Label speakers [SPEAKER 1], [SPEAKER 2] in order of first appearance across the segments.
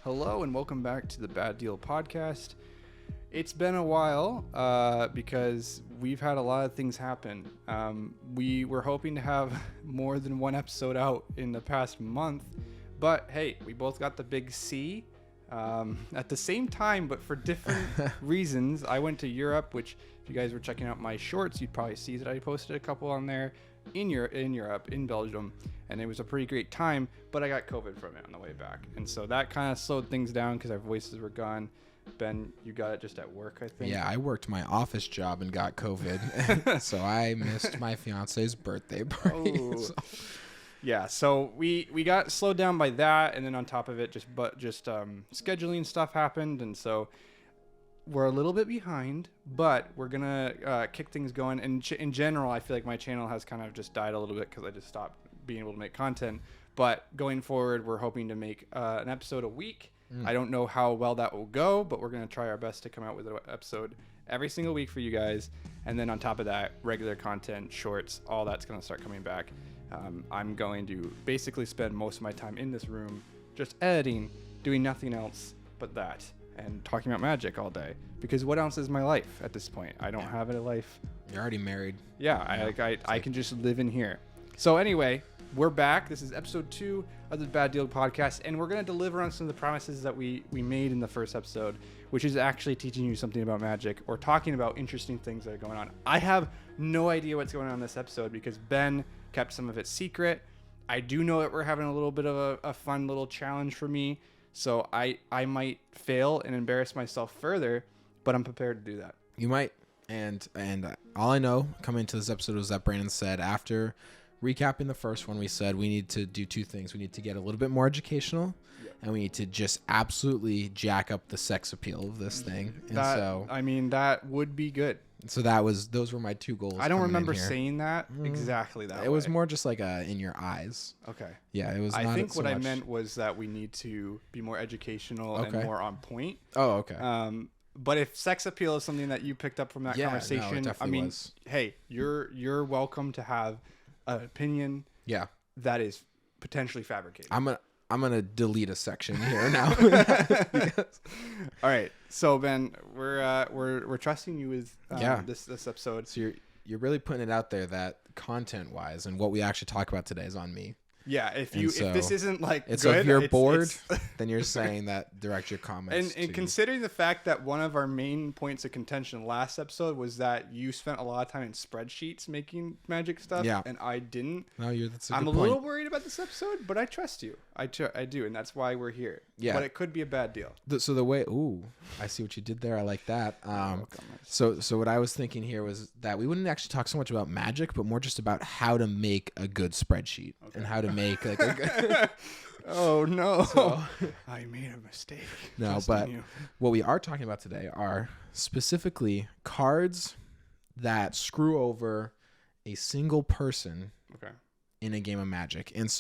[SPEAKER 1] Hello and welcome back to the Bad Deal podcast. It's been a while because we've had a lot of things happen. We were hoping to have more than one episode out in the past month, but hey, we both got the big C at the same time, but for different reasons. I went to Europe, which if you guys were checking out my shorts, you'd probably see that I posted a couple on there in Europe, in Belgium, and it was a pretty great time, but I got COVID from it on the way back. And so that kind of slowed things down because our voices were gone. Ben, you got it just at work, I think.
[SPEAKER 2] Yeah, I worked my office job and got COVID, so I missed my fiance's birthday party.
[SPEAKER 1] Oh. So. Yeah, so we got slowed down by that, and then on top of it, just scheduling stuff happened, and so we're a little bit behind, but we're gonna kick things going. And in general, I feel like my channel has kind of just died a little bit because I just stopped being able to make content. But going forward, we're hoping to make an episode a week. I don't know how well that will go, but we're going to try our best to come out with an episode every single week for you guys. And then on top of that, regular content, shorts, all that's going to start coming back. I'm going to basically spend most of my time in this room just editing, doing nothing else but that, and talking about Magic all day. Because what else is my life at this point? I don't have a life.
[SPEAKER 2] You're already married.
[SPEAKER 1] Yeah, I can just live in here. So anyway, we're back. This is episode 2 of the Bad Deal podcast, and we're going to deliver on some of the promises that we made in the first episode, which is actually teaching you something about Magic or talking about interesting things that are going on. I have no idea what's going on in this episode because Ben kept some of it secret. I do know that we're having a little bit of a fun little challenge for me, so I might fail and embarrass myself further, but I'm prepared to do that.
[SPEAKER 2] You might, and all I know coming into this episode was that Brandon said after recapping the first one, we said we need to do two things. We need to get a little bit more educational, and we need to just absolutely jack up the sex appeal of this thing. And
[SPEAKER 1] that would be good.
[SPEAKER 2] So those were my two goals.
[SPEAKER 1] I don't remember saying that exactly that way.
[SPEAKER 2] It was more just like in your eyes.
[SPEAKER 1] Okay.
[SPEAKER 2] Yeah, it was.
[SPEAKER 1] I think what I meant was that we need to be more educational and more on point.
[SPEAKER 2] Oh, okay.
[SPEAKER 1] But if sex appeal is something that you picked up from that conversation,
[SPEAKER 2] I mean,
[SPEAKER 1] hey, you're welcome to have an opinion that is potentially fabricated.
[SPEAKER 2] I'm gonna delete a section here now.
[SPEAKER 1] All right, so Ben, we're trusting you with this episode.
[SPEAKER 2] So you're really putting it out there that content wise and what we actually talk about today is on me.
[SPEAKER 1] Yeah, if this isn't like
[SPEAKER 2] it's
[SPEAKER 1] good,
[SPEAKER 2] if you're bored, then you're saying that direct your comments.
[SPEAKER 1] And considering the fact that one of our main points of contention last episode was that you spent a lot of time in spreadsheets making Magic stuff, and I didn't.
[SPEAKER 2] No, that's a
[SPEAKER 1] I'm
[SPEAKER 2] good
[SPEAKER 1] a
[SPEAKER 2] point.
[SPEAKER 1] little worried about this episode, but I trust you. I do, and that's why we're here.
[SPEAKER 2] Yeah,
[SPEAKER 1] but it could be a bad deal.
[SPEAKER 2] So the way, I see what you did there. I like that. So what I was thinking here was that we wouldn't actually talk so much about Magic, but more just about how to make a good spreadsheet and how to make like a good.
[SPEAKER 1] Oh no! So, I made a mistake.
[SPEAKER 2] No, but what we are talking about today are specifically cards that screw over a single person in a game of Magic, and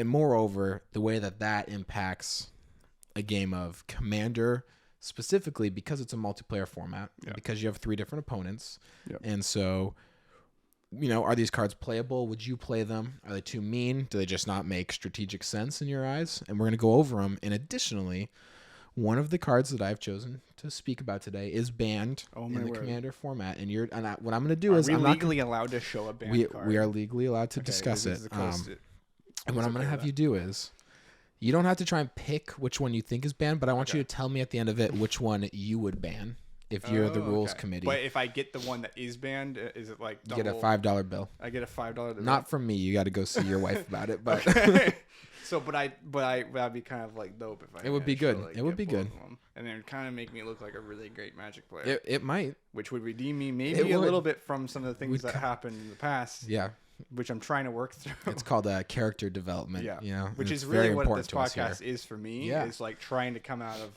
[SPEAKER 2] moreover, the way that impacts a game of Commander specifically because it's a multiplayer format, because you have 3 different opponents, and so. Are these cards playable? Would you play them? Are they too mean? Do they just not make strategic sense in your eyes? And we're going to go over them. And additionally, one of the cards that I've chosen to speak about today is banned in the Commander format. And what I'm going to do is
[SPEAKER 1] I'm legally allowed to show a banned card.
[SPEAKER 2] We are legally allowed to discuss it. And what I'm going to have you do is you don't have to try and pick which one you think is banned, but I want you to tell me at the end of it which one you would ban. If you're the rules committee.
[SPEAKER 1] But if I get the one that is banned, is it like double?
[SPEAKER 2] You get a $5 bill.
[SPEAKER 1] I get a $5 bill?
[SPEAKER 2] Not from me. You got to go see your wife about it. But
[SPEAKER 1] So, that'd be kind of like dope if I.
[SPEAKER 2] It would be good.
[SPEAKER 1] Like,
[SPEAKER 2] it would be good.
[SPEAKER 1] And then kind of make me look like a really great Magic player.
[SPEAKER 2] It might.
[SPEAKER 1] Which would redeem me maybe a little bit from some of the things that happened in the past.
[SPEAKER 2] Yeah.
[SPEAKER 1] Which I'm trying to work through.
[SPEAKER 2] It's called character development. Yeah.
[SPEAKER 1] Which is really what this podcast is for me. Yeah. Is like trying to come out of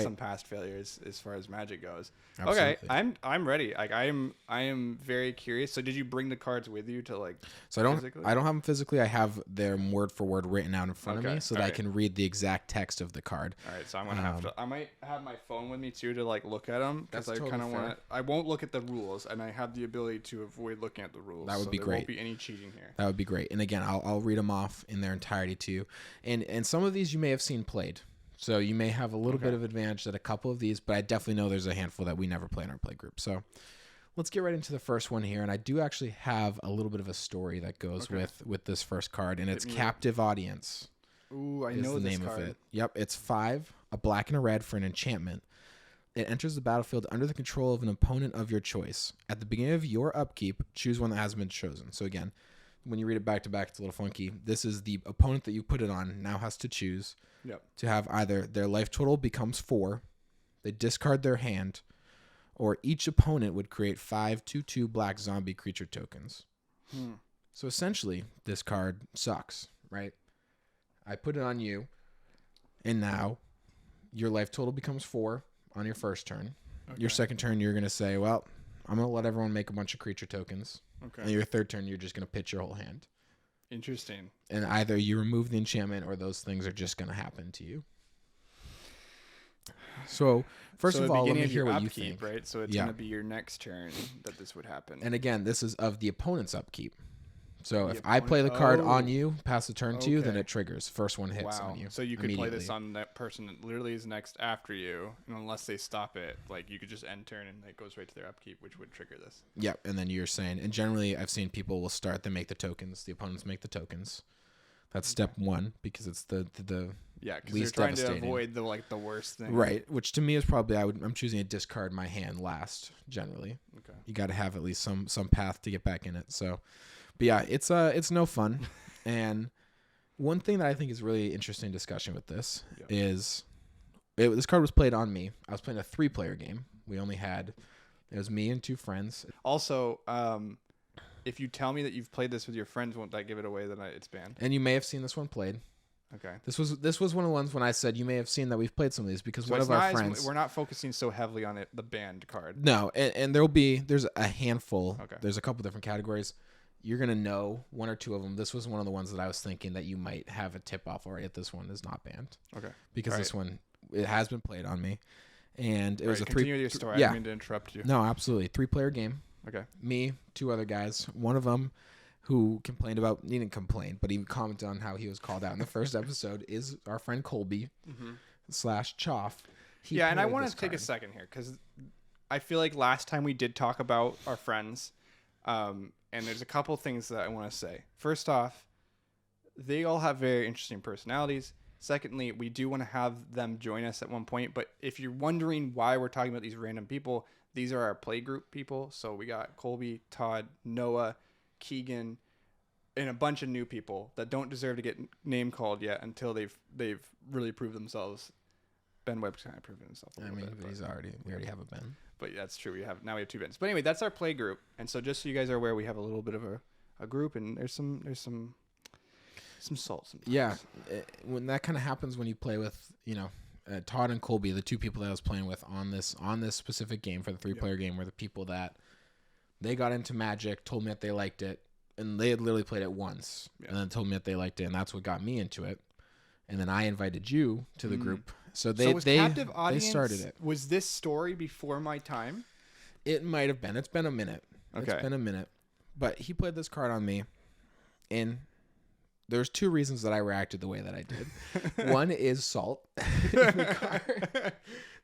[SPEAKER 1] some past failures as far as Magic goes. Absolutely. Okay, I'm ready. Like I am very curious. So did you bring the cards with you to like?
[SPEAKER 2] So I don't have them physically. I have them word for word written out in front of me so that I can read the exact text of the card.
[SPEAKER 1] All right, so I'm gonna have to. I might have my phone with me too to like look at them because I kind of want to. I won't look at the rules, and I have the ability to avoid looking at the rules.
[SPEAKER 2] That would be great.
[SPEAKER 1] There won't be any cheating here.
[SPEAKER 2] That would be great. And again, I'll read them off in their entirety too. And some of these you may have seen played. So you may have a little bit of advantage at a couple of these, but I definitely know there's a handful that we never play in our play group. So let's get right into the first one here. And I do actually have a little bit of a story that goes with this first card, and it's Captive Audience.
[SPEAKER 1] Ooh, I know
[SPEAKER 2] the
[SPEAKER 1] this
[SPEAKER 2] name
[SPEAKER 1] card.
[SPEAKER 2] of it. Yep, it's 5, a black and a red for an enchantment. It enters the battlefield under the control of an opponent of your choice. At the beginning of your upkeep, choose one that hasn't been chosen. So again, when you read it back to back, it's a little funky. This is the opponent that you put it on now has to choose to have either their life total becomes 4, they discard their hand, or each opponent would create 5 2/2 black zombie creature tokens. So essentially, this card sucks, right? I put it on you, and now your life total becomes 4 on your first turn. Your second turn, you're going to say, well, I'm going to let everyone make a bunch of creature tokens. And your third turn, you're just going to pitch your whole hand.
[SPEAKER 1] Interesting.
[SPEAKER 2] And either you remove the enchantment or those things are just going to happen to you. So, first of all, let me hear what you think.
[SPEAKER 1] Right? So it's going to be your next turn that this would happen.
[SPEAKER 2] And again, this is of the opponent's upkeep. So if I play the card on you, pass the turn to you, then it triggers. First one hits on you.
[SPEAKER 1] So you could play this on that person that literally is next after you, and unless they stop it, like you could just end turn and it goes right to their upkeep, which would trigger this.
[SPEAKER 2] Yep, and then you're saying, and generally I've seen people will start, they make the tokens, the opponents make the tokens. That's step 1 because it's the
[SPEAKER 1] because
[SPEAKER 2] least
[SPEAKER 1] you're trying to
[SPEAKER 2] devastating.
[SPEAKER 1] avoid the worst thing.
[SPEAKER 2] Right, which to me is probably I'm choosing to discard my hand last generally. Okay, you got to have at least some path to get back in it. So. But yeah, it's no fun. And one thing that I think is really interesting discussion with this is this card was played on me. I was playing a 3-player game. It was me and 2 friends.
[SPEAKER 1] Also, if you tell me that you've played this with your friends, won't that give it away that it's banned?
[SPEAKER 2] And you may have seen this one played.
[SPEAKER 1] Okay.
[SPEAKER 2] This was one of the ones when I said you may have seen that we've played some of these because one of our friends.
[SPEAKER 1] We're not focusing so heavily on the banned card.
[SPEAKER 2] No, and there's a handful. Okay. There's a couple different categories. You're going to know 1 or 2 of them. This was one of the ones that I was thinking that you might have a tip-off already. This one is not banned. Okay. Because this one, it has been played on me. And it was a
[SPEAKER 1] continue your story. I didn't mean to interrupt you.
[SPEAKER 2] No, absolutely. 3-player game.
[SPEAKER 1] Okay.
[SPEAKER 2] Me, 2 other guys. One of them who complained about, he didn't complain, but he commented on how he was called out in the first episode is our friend Colby / Choff.
[SPEAKER 1] And I want to take a second here because I feel like last time we did talk about our friends, and there's a couple things that I want to say. First off, they all have very interesting personalities. Secondly, we do want to have them join us at one point. But if you're wondering why we're talking about these random people, these are our play group people. So we got Colby, Todd, Noah, Keegan, and a bunch of new people that don't deserve to get name called yet until they've really proved themselves. Ben Webb's kind of proven himself.
[SPEAKER 2] But we already have a Ben.
[SPEAKER 1] But that's true. We have 2 Bens. But anyway, that's our play group. And so just so you guys are aware, we have a little bit of a group, and there's some salt sometimes.
[SPEAKER 2] Yeah, when that kind of happens when you play with Todd and Colby, the 2 people that I was playing with on this specific game for the 3-player game, were the people that they got into Magic, told me that they liked it, and they had literally played it once, and then told me that they liked it, and that's what got me into it. And then I invited you to the group. So they started it.
[SPEAKER 1] Was this story before my time?
[SPEAKER 2] It might have been. It's been a minute. Okay. It's been a minute. But he played this card on me, and there's 2 reasons that I reacted the way that I did. One is salt.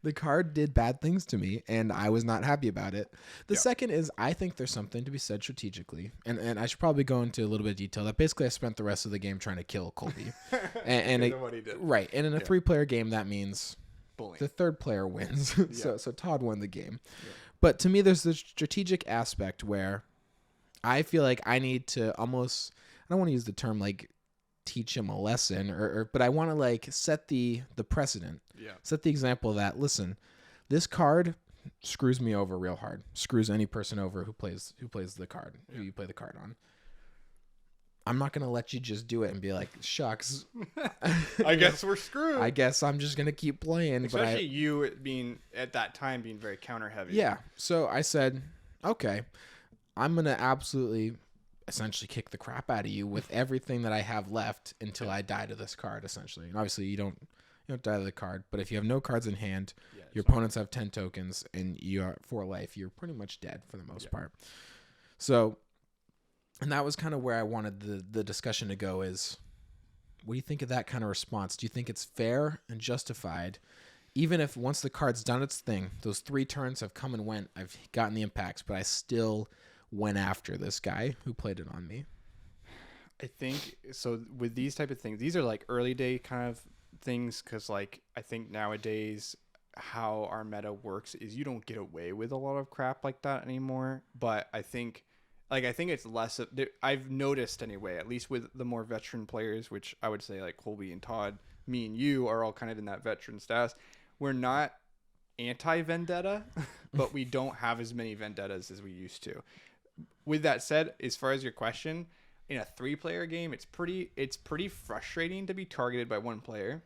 [SPEAKER 2] The card did bad things to me, and I was not happy about it. The second is I think there's something to be said strategically, and I should probably go into a little bit of detail. That basically I spent the rest of the game trying to kill Colby. and
[SPEAKER 1] what he did.
[SPEAKER 2] Right, and in a 3-player game, that means
[SPEAKER 1] bullying.
[SPEAKER 2] The 3rd player wins. So Todd won the game. Yeah. But to me, there's this strategic aspect where I feel like I need to almost, I don't want to use the term like teach him a lesson, but I want to like set the precedent. Set the example that, listen, this card screws me over real hard. Screws any person over who plays the card, who you play the card on. I'm not going to let you just do it and be like, shucks.
[SPEAKER 1] I guess we're screwed.
[SPEAKER 2] I guess I'm just going to keep playing.
[SPEAKER 1] Especially you being, at that time, being very counter heavy.
[SPEAKER 2] Yeah. So I said, okay, I'm going to absolutely essentially kick the crap out of you with everything that I have left until I die to this card, essentially. And obviously you don't die to the card, but if you have no cards in hand, your opponents have 10 tokens and you are 4 life, you're pretty much dead for the most part. So, and that was kind of where I wanted the discussion to go is, What do you think of that kind of response? Do you think it's fair and justified? Even if once the card's done its thing, those 3 turns have come and went, I've gotten the impacts, but I still went after this guy who played it on me.
[SPEAKER 1] I think so with these type of things, these are like early day kind of things, because like I think nowadays how our meta works is you don't get away with a lot of crap like that anymore. But I think it's less of, I've noticed anyway, at least with the more veteran players, which I would say like Colby and Todd, me and you are all kind of in that veteran status. We're not anti-vendetta, but we don't have as many vendettas as we used to. With that said, as far as your question, in a 3-player game, it's pretty frustrating to be targeted by one player,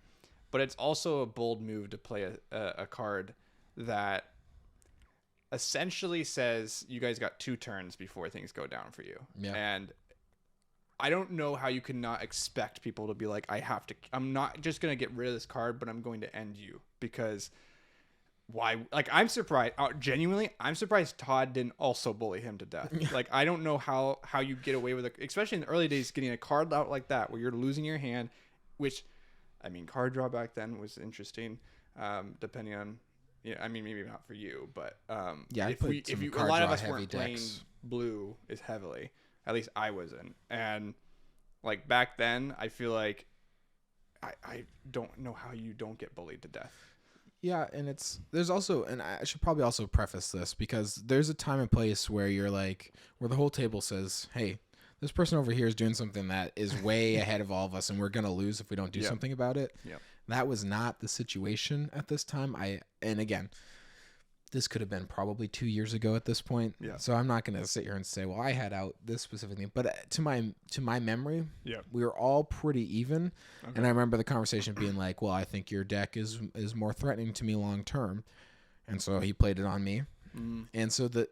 [SPEAKER 1] but it's also a bold move to play a card that essentially says you guys got 2 turns before things go down for you. Yeah. And I don't know how you can not expect people to be like, I'm not just going to get rid of this card, but I'm going to end you, because why? Like, I'm surprised, genuinely, I'm surprised Todd didn't also bully him to death. Like, I don't know how you get away with it, especially in the early days, getting a card out like that, where you're losing your hand, which, I mean, card draw back then was interesting, depending on, I mean, maybe not for you, but
[SPEAKER 2] yeah,
[SPEAKER 1] if a lot of us weren't playing blue as heavily, at least I wasn't. And like back then, I feel like I don't know how you don't get bullied to death.
[SPEAKER 2] Yeah, and there's also, and I should probably also preface this, because there's a time and place where you're like, where the whole table says, hey, this person over here is doing something that is way ahead of all of us, and we're going to lose if we don't do something about it. Yeah. That was not the situation at this time. And again, this could have been probably 2 years ago at this point. Yeah. So I'm not going to sit here and say, well, I had out this specific thing. But to my memory, we were all pretty even. Okay. And I remember the conversation being like, well, I think your deck is more threatening to me long term. And so he played it on me. Mm. And so the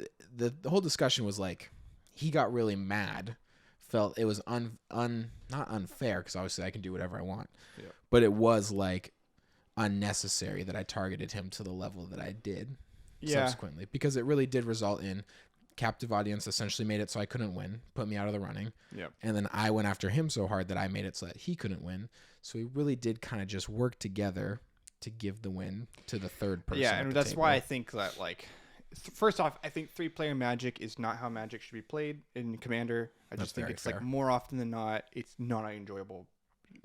[SPEAKER 2] whole discussion was like, he got really mad, felt it was not unfair, because obviously I can do whatever I want. Yeah. But it was like unnecessary that I targeted him to the level that I did. Subsequently, because it really did result in captive audience essentially made it so I couldn't win, put me out of the running. Yep. And then I went after him so hard that I made it so that he couldn't win. So we really did kind of just work together to give the win to the third person. Yeah, and that's
[SPEAKER 1] why I think that, like, first off, I think 3-player Magic is not how Magic should be played in Commander. I just think it's fair. Like, more often than not, it's not an enjoyable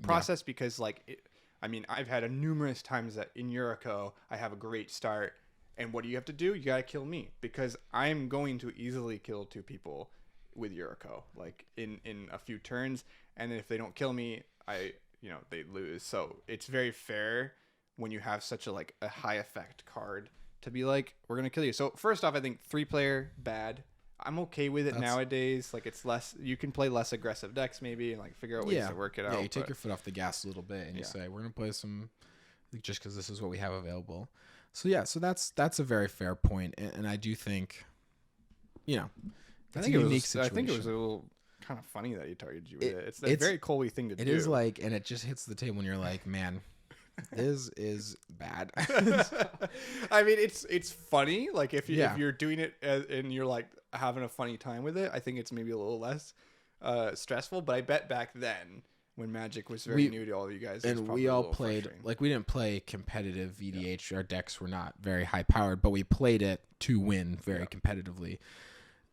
[SPEAKER 1] process, because like I've had numerous times that in Yuriko I have a great start. And what do you have to do? You got to kill me, because I'm going to easily kill 2 people with Yuriko, like in a few turns. And then if they don't kill me, they lose. So it's very fair when you have such a high effect card to be like, we're going to kill you. So first off, I think 3-player bad. I'm okay with it nowadays. Like, it's less, you can play less aggressive decks maybe, and like figure out ways to work it out.
[SPEAKER 2] Yeah, you take your foot off the gas a little bit and you say, we're going to play some, just because this is what we have available. So that's a very fair point, and I do think, I think it was a little
[SPEAKER 1] kind of funny that he targeted you with it. It's a very Colby thing to do.
[SPEAKER 2] It is like, and it just hits the table, and you're like, man, this is bad.
[SPEAKER 1] I mean, it's funny. Like if you're doing it and you're like having a funny time with it, I think it's maybe a little less stressful. But I bet back then, when Magic was very new to all of you guys,
[SPEAKER 2] and we all played, like, we didn't play competitive VDH. Our decks were not very high powered, but we played it to win very competitively.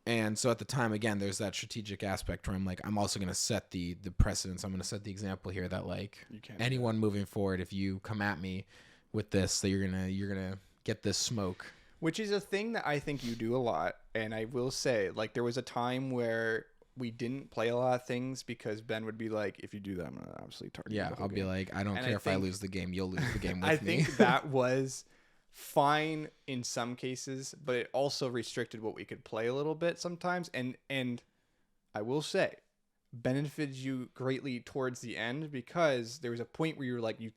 [SPEAKER 2] And so at the time, again, there's that strategic aspect where I'm like, I'm also going to set the precedence. I'm going to set the example here that, like, anyone moving forward, if you come at me with this, that you're gonna get this smoke.
[SPEAKER 1] Which is a thing that I think you do a lot. And I will say, like, there was a time where we didn't play a lot of things because Ben would be like, if you do that, I'm going to absolutely target you.
[SPEAKER 2] Yeah, I'll be like, I don't care if I lose the game. You'll lose the game with me.
[SPEAKER 1] I think that was fine in some cases, but it also restricted what we could play a little bit sometimes. And I will say, benefited you greatly towards the end, because there was a point where you were like, you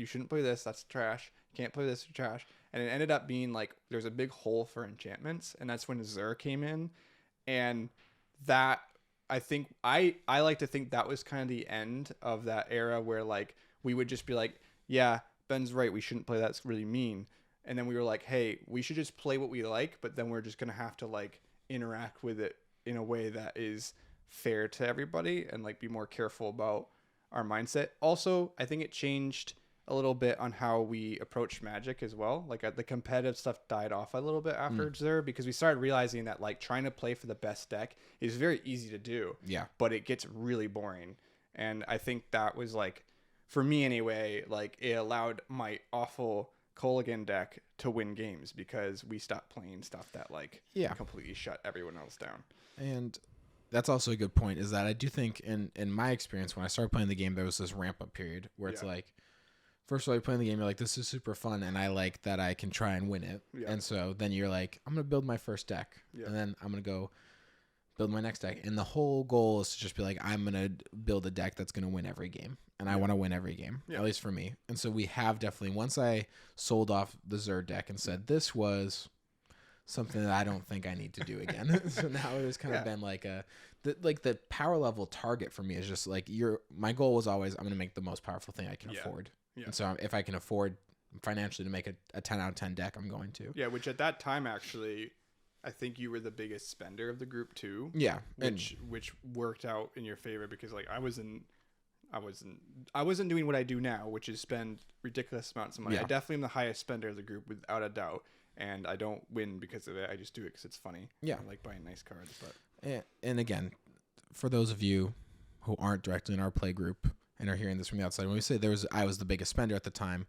[SPEAKER 1] shouldn't play this. That's trash. You can't play this, trash. And it ended up being like, there's a big hole for enchantments. And that's when Zur came in. And that, I think I like to think that was kind of the end of that era where, like, we would just be like, yeah, Ben's right, we shouldn't play that, it's really mean. And then we were like, hey, we should just play what we like, but then we're just going to have to, like, interact with it in a way that is fair to everybody, and, like, be more careful about our mindset. Also, I think it changed a little bit on how we approach Magic as well. Like the competitive stuff died off a little bit after Xur because we started realizing that like trying to play for the best deck is very easy to do.
[SPEAKER 2] Yeah.
[SPEAKER 1] But it gets really boring. And I think that was like, for me anyway, like it allowed my awful Kolaghan deck to win games because we stopped playing stuff that like completely shut everyone else down.
[SPEAKER 2] And that's also a good point, is that I do think in my experience, when I started playing the game, there was this ramp up period where it's like, first of all, you're playing the game, you're like, this is super fun, and I like that I can try and win it. Yeah. And so then you're like, I'm going to build my first deck, and then I'm going to go build my next deck. And the whole goal is to just be like, I'm going to build a deck that's going to win every game. And I want to win every game, at least for me. And so we have definitely, once I sold off the Xur deck and said, this was something that I don't think I need to do again. So now it has kind of been like the power level target for me is just like, my goal was always, I'm going to make the most powerful thing I can afford. Yeah. And so if I can afford financially to make a 10 out of 10 deck, I'm going to.
[SPEAKER 1] Yeah, which at that time, actually, I think you were the biggest spender of the group too.
[SPEAKER 2] Yeah.
[SPEAKER 1] Which worked out in your favor because like I wasn't doing what I do now, which is spend ridiculous amounts of money. I definitely am the highest spender of the group without a doubt. And I don't win because of it. I just do it because it's funny. Yeah. I like buying nice cards. But
[SPEAKER 2] and again, for those of you who aren't directly in our play group and are hearing this from the outside, when we say I was the biggest spender at the time,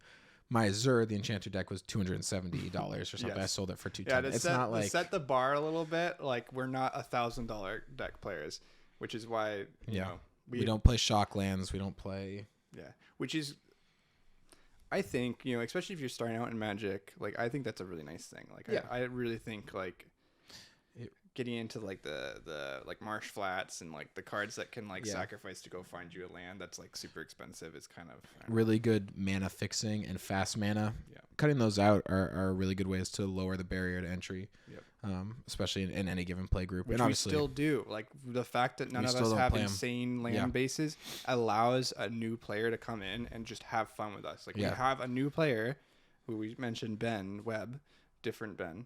[SPEAKER 2] my Xur, the Enchanter deck, was $270 or something. I sold it for $210.
[SPEAKER 1] Yeah, it's not like set the bar a little bit. Like we're not $1,000 deck players, which is why you know
[SPEAKER 2] we don't play shock lands. We don't play.
[SPEAKER 1] Yeah, which is, I think, you know, especially if you're starting out in Magic, like I think that's a really nice thing. Like I really think like getting into like the like Marsh Flats and like the cards that can like sacrifice to go find you a land that's like super expensive is kind of
[SPEAKER 2] really good mana fixing and fast mana. Yeah. Cutting those out are really good ways to lower the barrier to entry. Yep. Especially in any given play group.
[SPEAKER 1] Which
[SPEAKER 2] and
[SPEAKER 1] we still do. Like the fact that none of us have insane land bases allows a new player to come in and just have fun with us. Like we have a new player who we mentioned, Ben Webb, different Ben.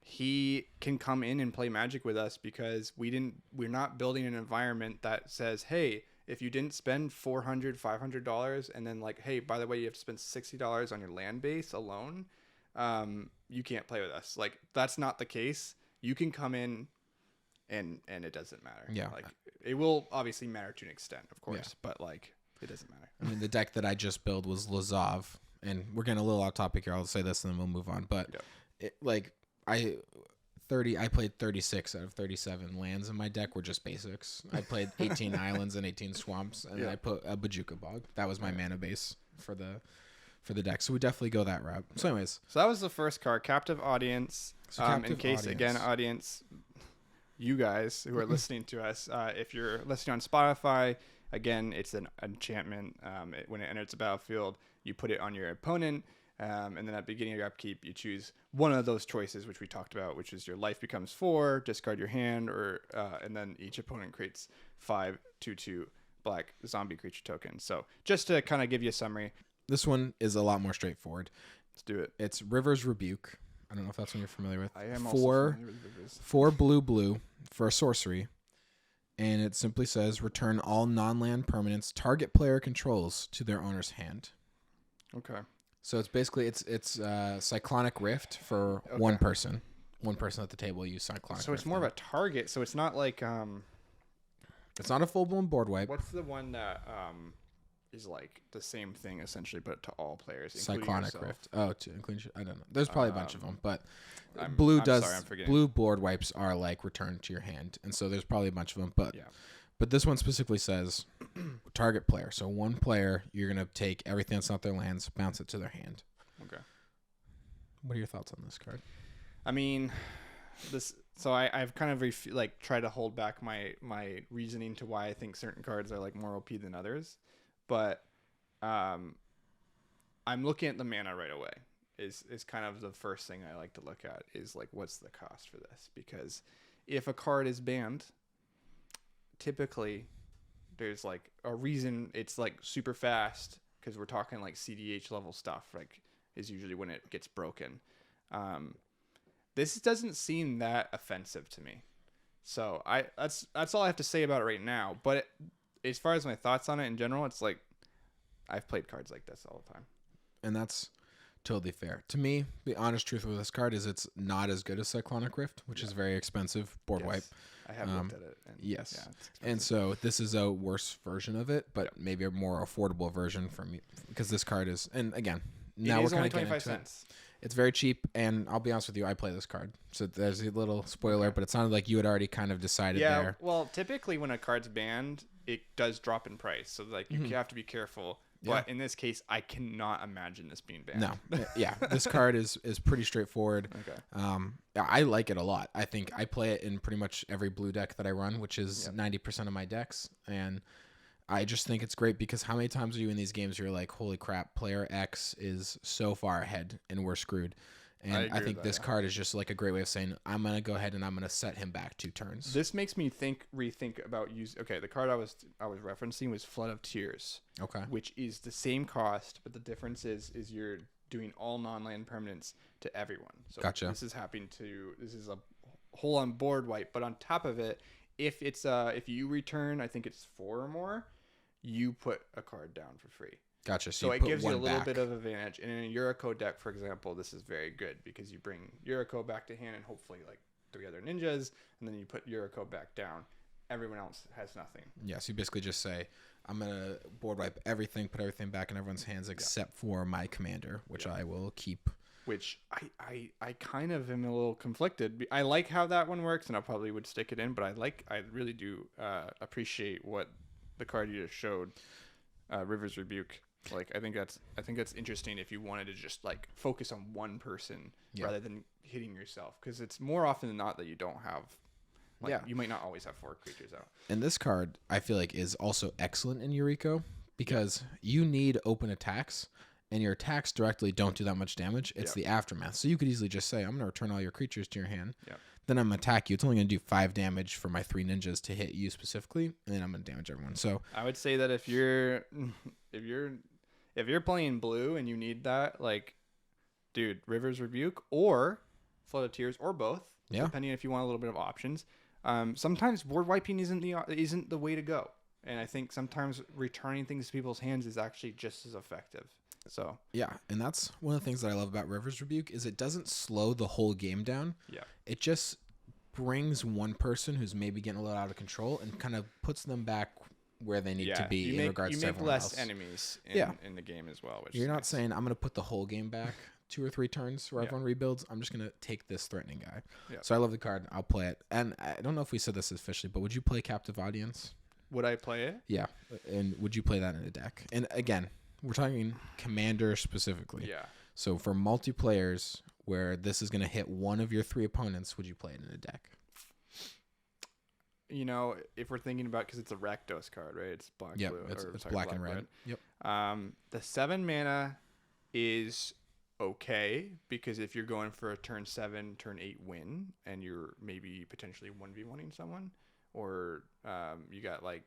[SPEAKER 1] He can come in and play Magic with us because we're not building an environment that says, hey, if you didn't spend $400, $500 and then like, hey, by the way, you have to spend $60 on your land base alone, you can't play with us. Like that's not the case. You can come in and it doesn't matter. Yeah. Like it will obviously matter to an extent, of course, but like it doesn't matter.
[SPEAKER 2] I mean, the deck that I just built was Lazav, and we're getting a little off topic here. I'll say this and then we'll move on. But I played 36 out of 37 lands in my deck were just basics. I played 18 islands and 18 swamps, and I put a Bajuka Bog. That was my mana base for the deck. So we definitely go that route. So anyways.
[SPEAKER 1] So that was the first card, Captive Audience. So in case, again, audience, you guys who are listening to us, if you're listening on Spotify, again, it's an enchantment. When it enters the battlefield, you put it on your opponent. And then at the beginning of your upkeep, you choose one of those choices, which we talked about, which is your life becomes 4, discard your hand, or and then each opponent creates 5 2/2 black zombie creature tokens. So just to kind of give you a summary.
[SPEAKER 2] This one is a lot more straightforward.
[SPEAKER 1] Let's do it.
[SPEAKER 2] It's River's Rebuke. I don't know if that's one you're familiar with.
[SPEAKER 1] I am also familiar with Rivers.
[SPEAKER 2] 4 blue for a sorcery. And it simply says, return all non-land permanents target player controls to their owner's hand.
[SPEAKER 1] Okay.
[SPEAKER 2] So it's basically it's Cyclonic Rift for one person. One person at the table use Cyclonic.
[SPEAKER 1] So it's more of a target. So it's not like
[SPEAKER 2] it's not a full blown board wipe.
[SPEAKER 1] What's the one that is like the same thing essentially, but to all players?
[SPEAKER 2] Cyclonic Rift. Oh, to include I don't know. There's probably a bunch of them, but blue board wipes are like return to your hand, and so there's probably a bunch of them. But this one specifically says target player. So one player, you're going to take everything that's not their lands, bounce it to their hand.
[SPEAKER 1] Okay.
[SPEAKER 2] What are your thoughts on this card?
[SPEAKER 1] I mean, so I've kind of tried to hold back my reasoning to why I think certain cards are like more OP than others. But I'm looking at the mana right away is kind of the first thing I like to look at is like, what's the cost for this? Because if a card is banned, typically there's like a reason it's like super fast, because we're talking like CDH level stuff, like is usually when it gets broken. This doesn't seem that offensive to me, so that's all I have to say about it right now. But as far as my thoughts on it in general, it's like I've played cards like this all the time.
[SPEAKER 2] And that's totally fair. To me, the honest truth with this card is it's not as good as Cyclonic Rift, which is very expensive board wipe.
[SPEAKER 1] I have looked at it. And
[SPEAKER 2] yes. Yeah, and so this is a worse version of it, but maybe a more affordable version for me because this card is, and again, now we're kind of getting 25 cents. It's very cheap, and I'll be honest with you, I play this card. So there's a little spoiler, but it sounded like you had already kind of decided there.
[SPEAKER 1] Yeah, well, typically when a card's banned, it does drop in price. So like you have to be careful. But in this case, I cannot imagine this being banned.
[SPEAKER 2] No. Yeah, this card is pretty straightforward.
[SPEAKER 1] Okay.
[SPEAKER 2] I like it a lot. I think I play it in pretty much every blue deck that I run, which is 90% of my decks. And I just think it's great because how many times are you in these games where you're like, holy crap, player X is so far ahead and we're screwed. And I think this card is just like a great way of saying, I'm going to go ahead and I'm going to set him back 2 turns.
[SPEAKER 1] This makes me rethink about the card I was referencing was Flood of Tears.
[SPEAKER 2] Okay.
[SPEAKER 1] Which is the same cost, but the difference is you're doing all non-land permanents to everyone. So
[SPEAKER 2] gotcha.
[SPEAKER 1] This is a whole on board wipe, but on top of it, if you return, I think it's 4 or more, you put a card down for free.
[SPEAKER 2] Gotcha.
[SPEAKER 1] So it gives you a little bit of advantage. And in a Yuriko deck, for example, this is very good because you bring Yuriko back to hand and hopefully like 3 other ninjas, and then you put Yuriko back down. Everyone else has nothing.
[SPEAKER 2] Yeah, so you basically just say, I'm going to board wipe everything, put everything back in everyone's hands except for my commander, which I will keep.
[SPEAKER 1] Which I kind of am a little conflicted. I like how that one works, and I probably would stick it in, but I really do appreciate what the card you just showed, River's Rebuke. Like I think that's interesting if you wanted to just like focus on one person rather than hitting yourself, because it's more often than not that you don't have you might not always have 4 creatures out.
[SPEAKER 2] And this card I feel like is also excellent in Yuriko because you need open attacks and your attacks directly don't do that much damage. It's the aftermath. So you could easily just say, I'm going to return all your creatures to your hand. Then I'm going to attack you. It's only going to do 5 damage for my 3 ninjas to hit you specifically, and then I'm going to damage everyone. So
[SPEAKER 1] I would say that if you're playing blue and you need that, like, dude, River's Rebuke or Flood of Tears or both, depending if you want a little bit of options. Sometimes board wiping isn't the way to go, and I think sometimes returning things to people's hands is actually just as effective. So
[SPEAKER 2] yeah, and that's one of the things that I love about River's Rebuke is it doesn't slow the whole game down.
[SPEAKER 1] Yeah,
[SPEAKER 2] it just brings one person who's maybe getting a little out of control and kind of puts them back where they need to be in regards to everyone else.
[SPEAKER 1] You make less enemies in the game as well. Which
[SPEAKER 2] you're not saying I'm going to put the whole game back 2 or 3 turns where everyone rebuilds. I'm just going to take this threatening guy. Yeah. So I love the card. I'll play it. And I don't know if we said this officially, but would you play Captive Audience?
[SPEAKER 1] Would I play it?
[SPEAKER 2] Yeah. And would you play that in a deck? And again, we're talking commander specifically.
[SPEAKER 1] Yeah.
[SPEAKER 2] So for multiplayers where this is going to hit one of your 3 opponents, would you play it in a deck?
[SPEAKER 1] You know, if we're thinking about, because it's a Rakdos card, right? It's black, blue.
[SPEAKER 2] It's black and red. Yep.
[SPEAKER 1] The 7 mana is okay because if you're going for a turn 7, turn 8 win, and you're maybe potentially 1v1ing someone, or you got like.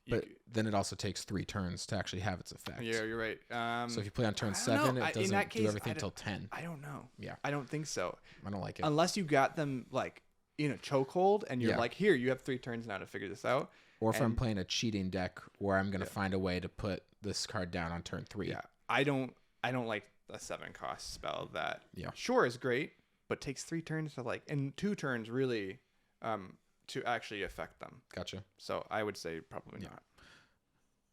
[SPEAKER 2] But then it also takes 3 turns to actually have its effect.
[SPEAKER 1] Yeah, you're right.
[SPEAKER 2] So if you play on turn 7, it doesn't do everything until 10.
[SPEAKER 1] I don't know.
[SPEAKER 2] Yeah.
[SPEAKER 1] I don't think so.
[SPEAKER 2] I don't like it.
[SPEAKER 1] Unless you got them like in a chokehold and you're like, here, you have 3 turns now to figure this out.
[SPEAKER 2] Or if I'm playing a cheating deck where I'm going to find a way to put this card down on turn 3.
[SPEAKER 1] Yeah. I don't like a 7 cost spell that sure is great, but takes 3 turns to like, and 2 turns really to actually affect them.
[SPEAKER 2] Gotcha.
[SPEAKER 1] So I would say probably not.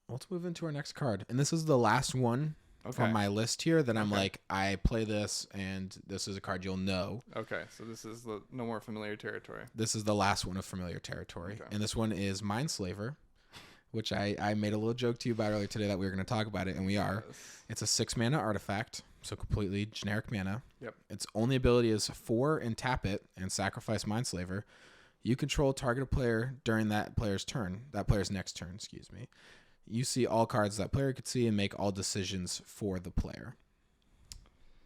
[SPEAKER 2] Let's move into our next card. And this is the last one on my list here that I'm like, I play this and this is a card you'll know.
[SPEAKER 1] Okay. So this is the no more familiar territory.
[SPEAKER 2] This is the last one of familiar territory. Okay. And this one is Mindslaver, which I made a little joke to you about earlier today that we were going to talk about it, and we are. Yes. It's a 6 mana artifact, so completely generic mana.
[SPEAKER 1] Yep.
[SPEAKER 2] Its only ability is 4 and tap it and sacrifice Mindslaver. You control target player during that player's next turn, excuse me. You see all cards that player could see and make all decisions for the player.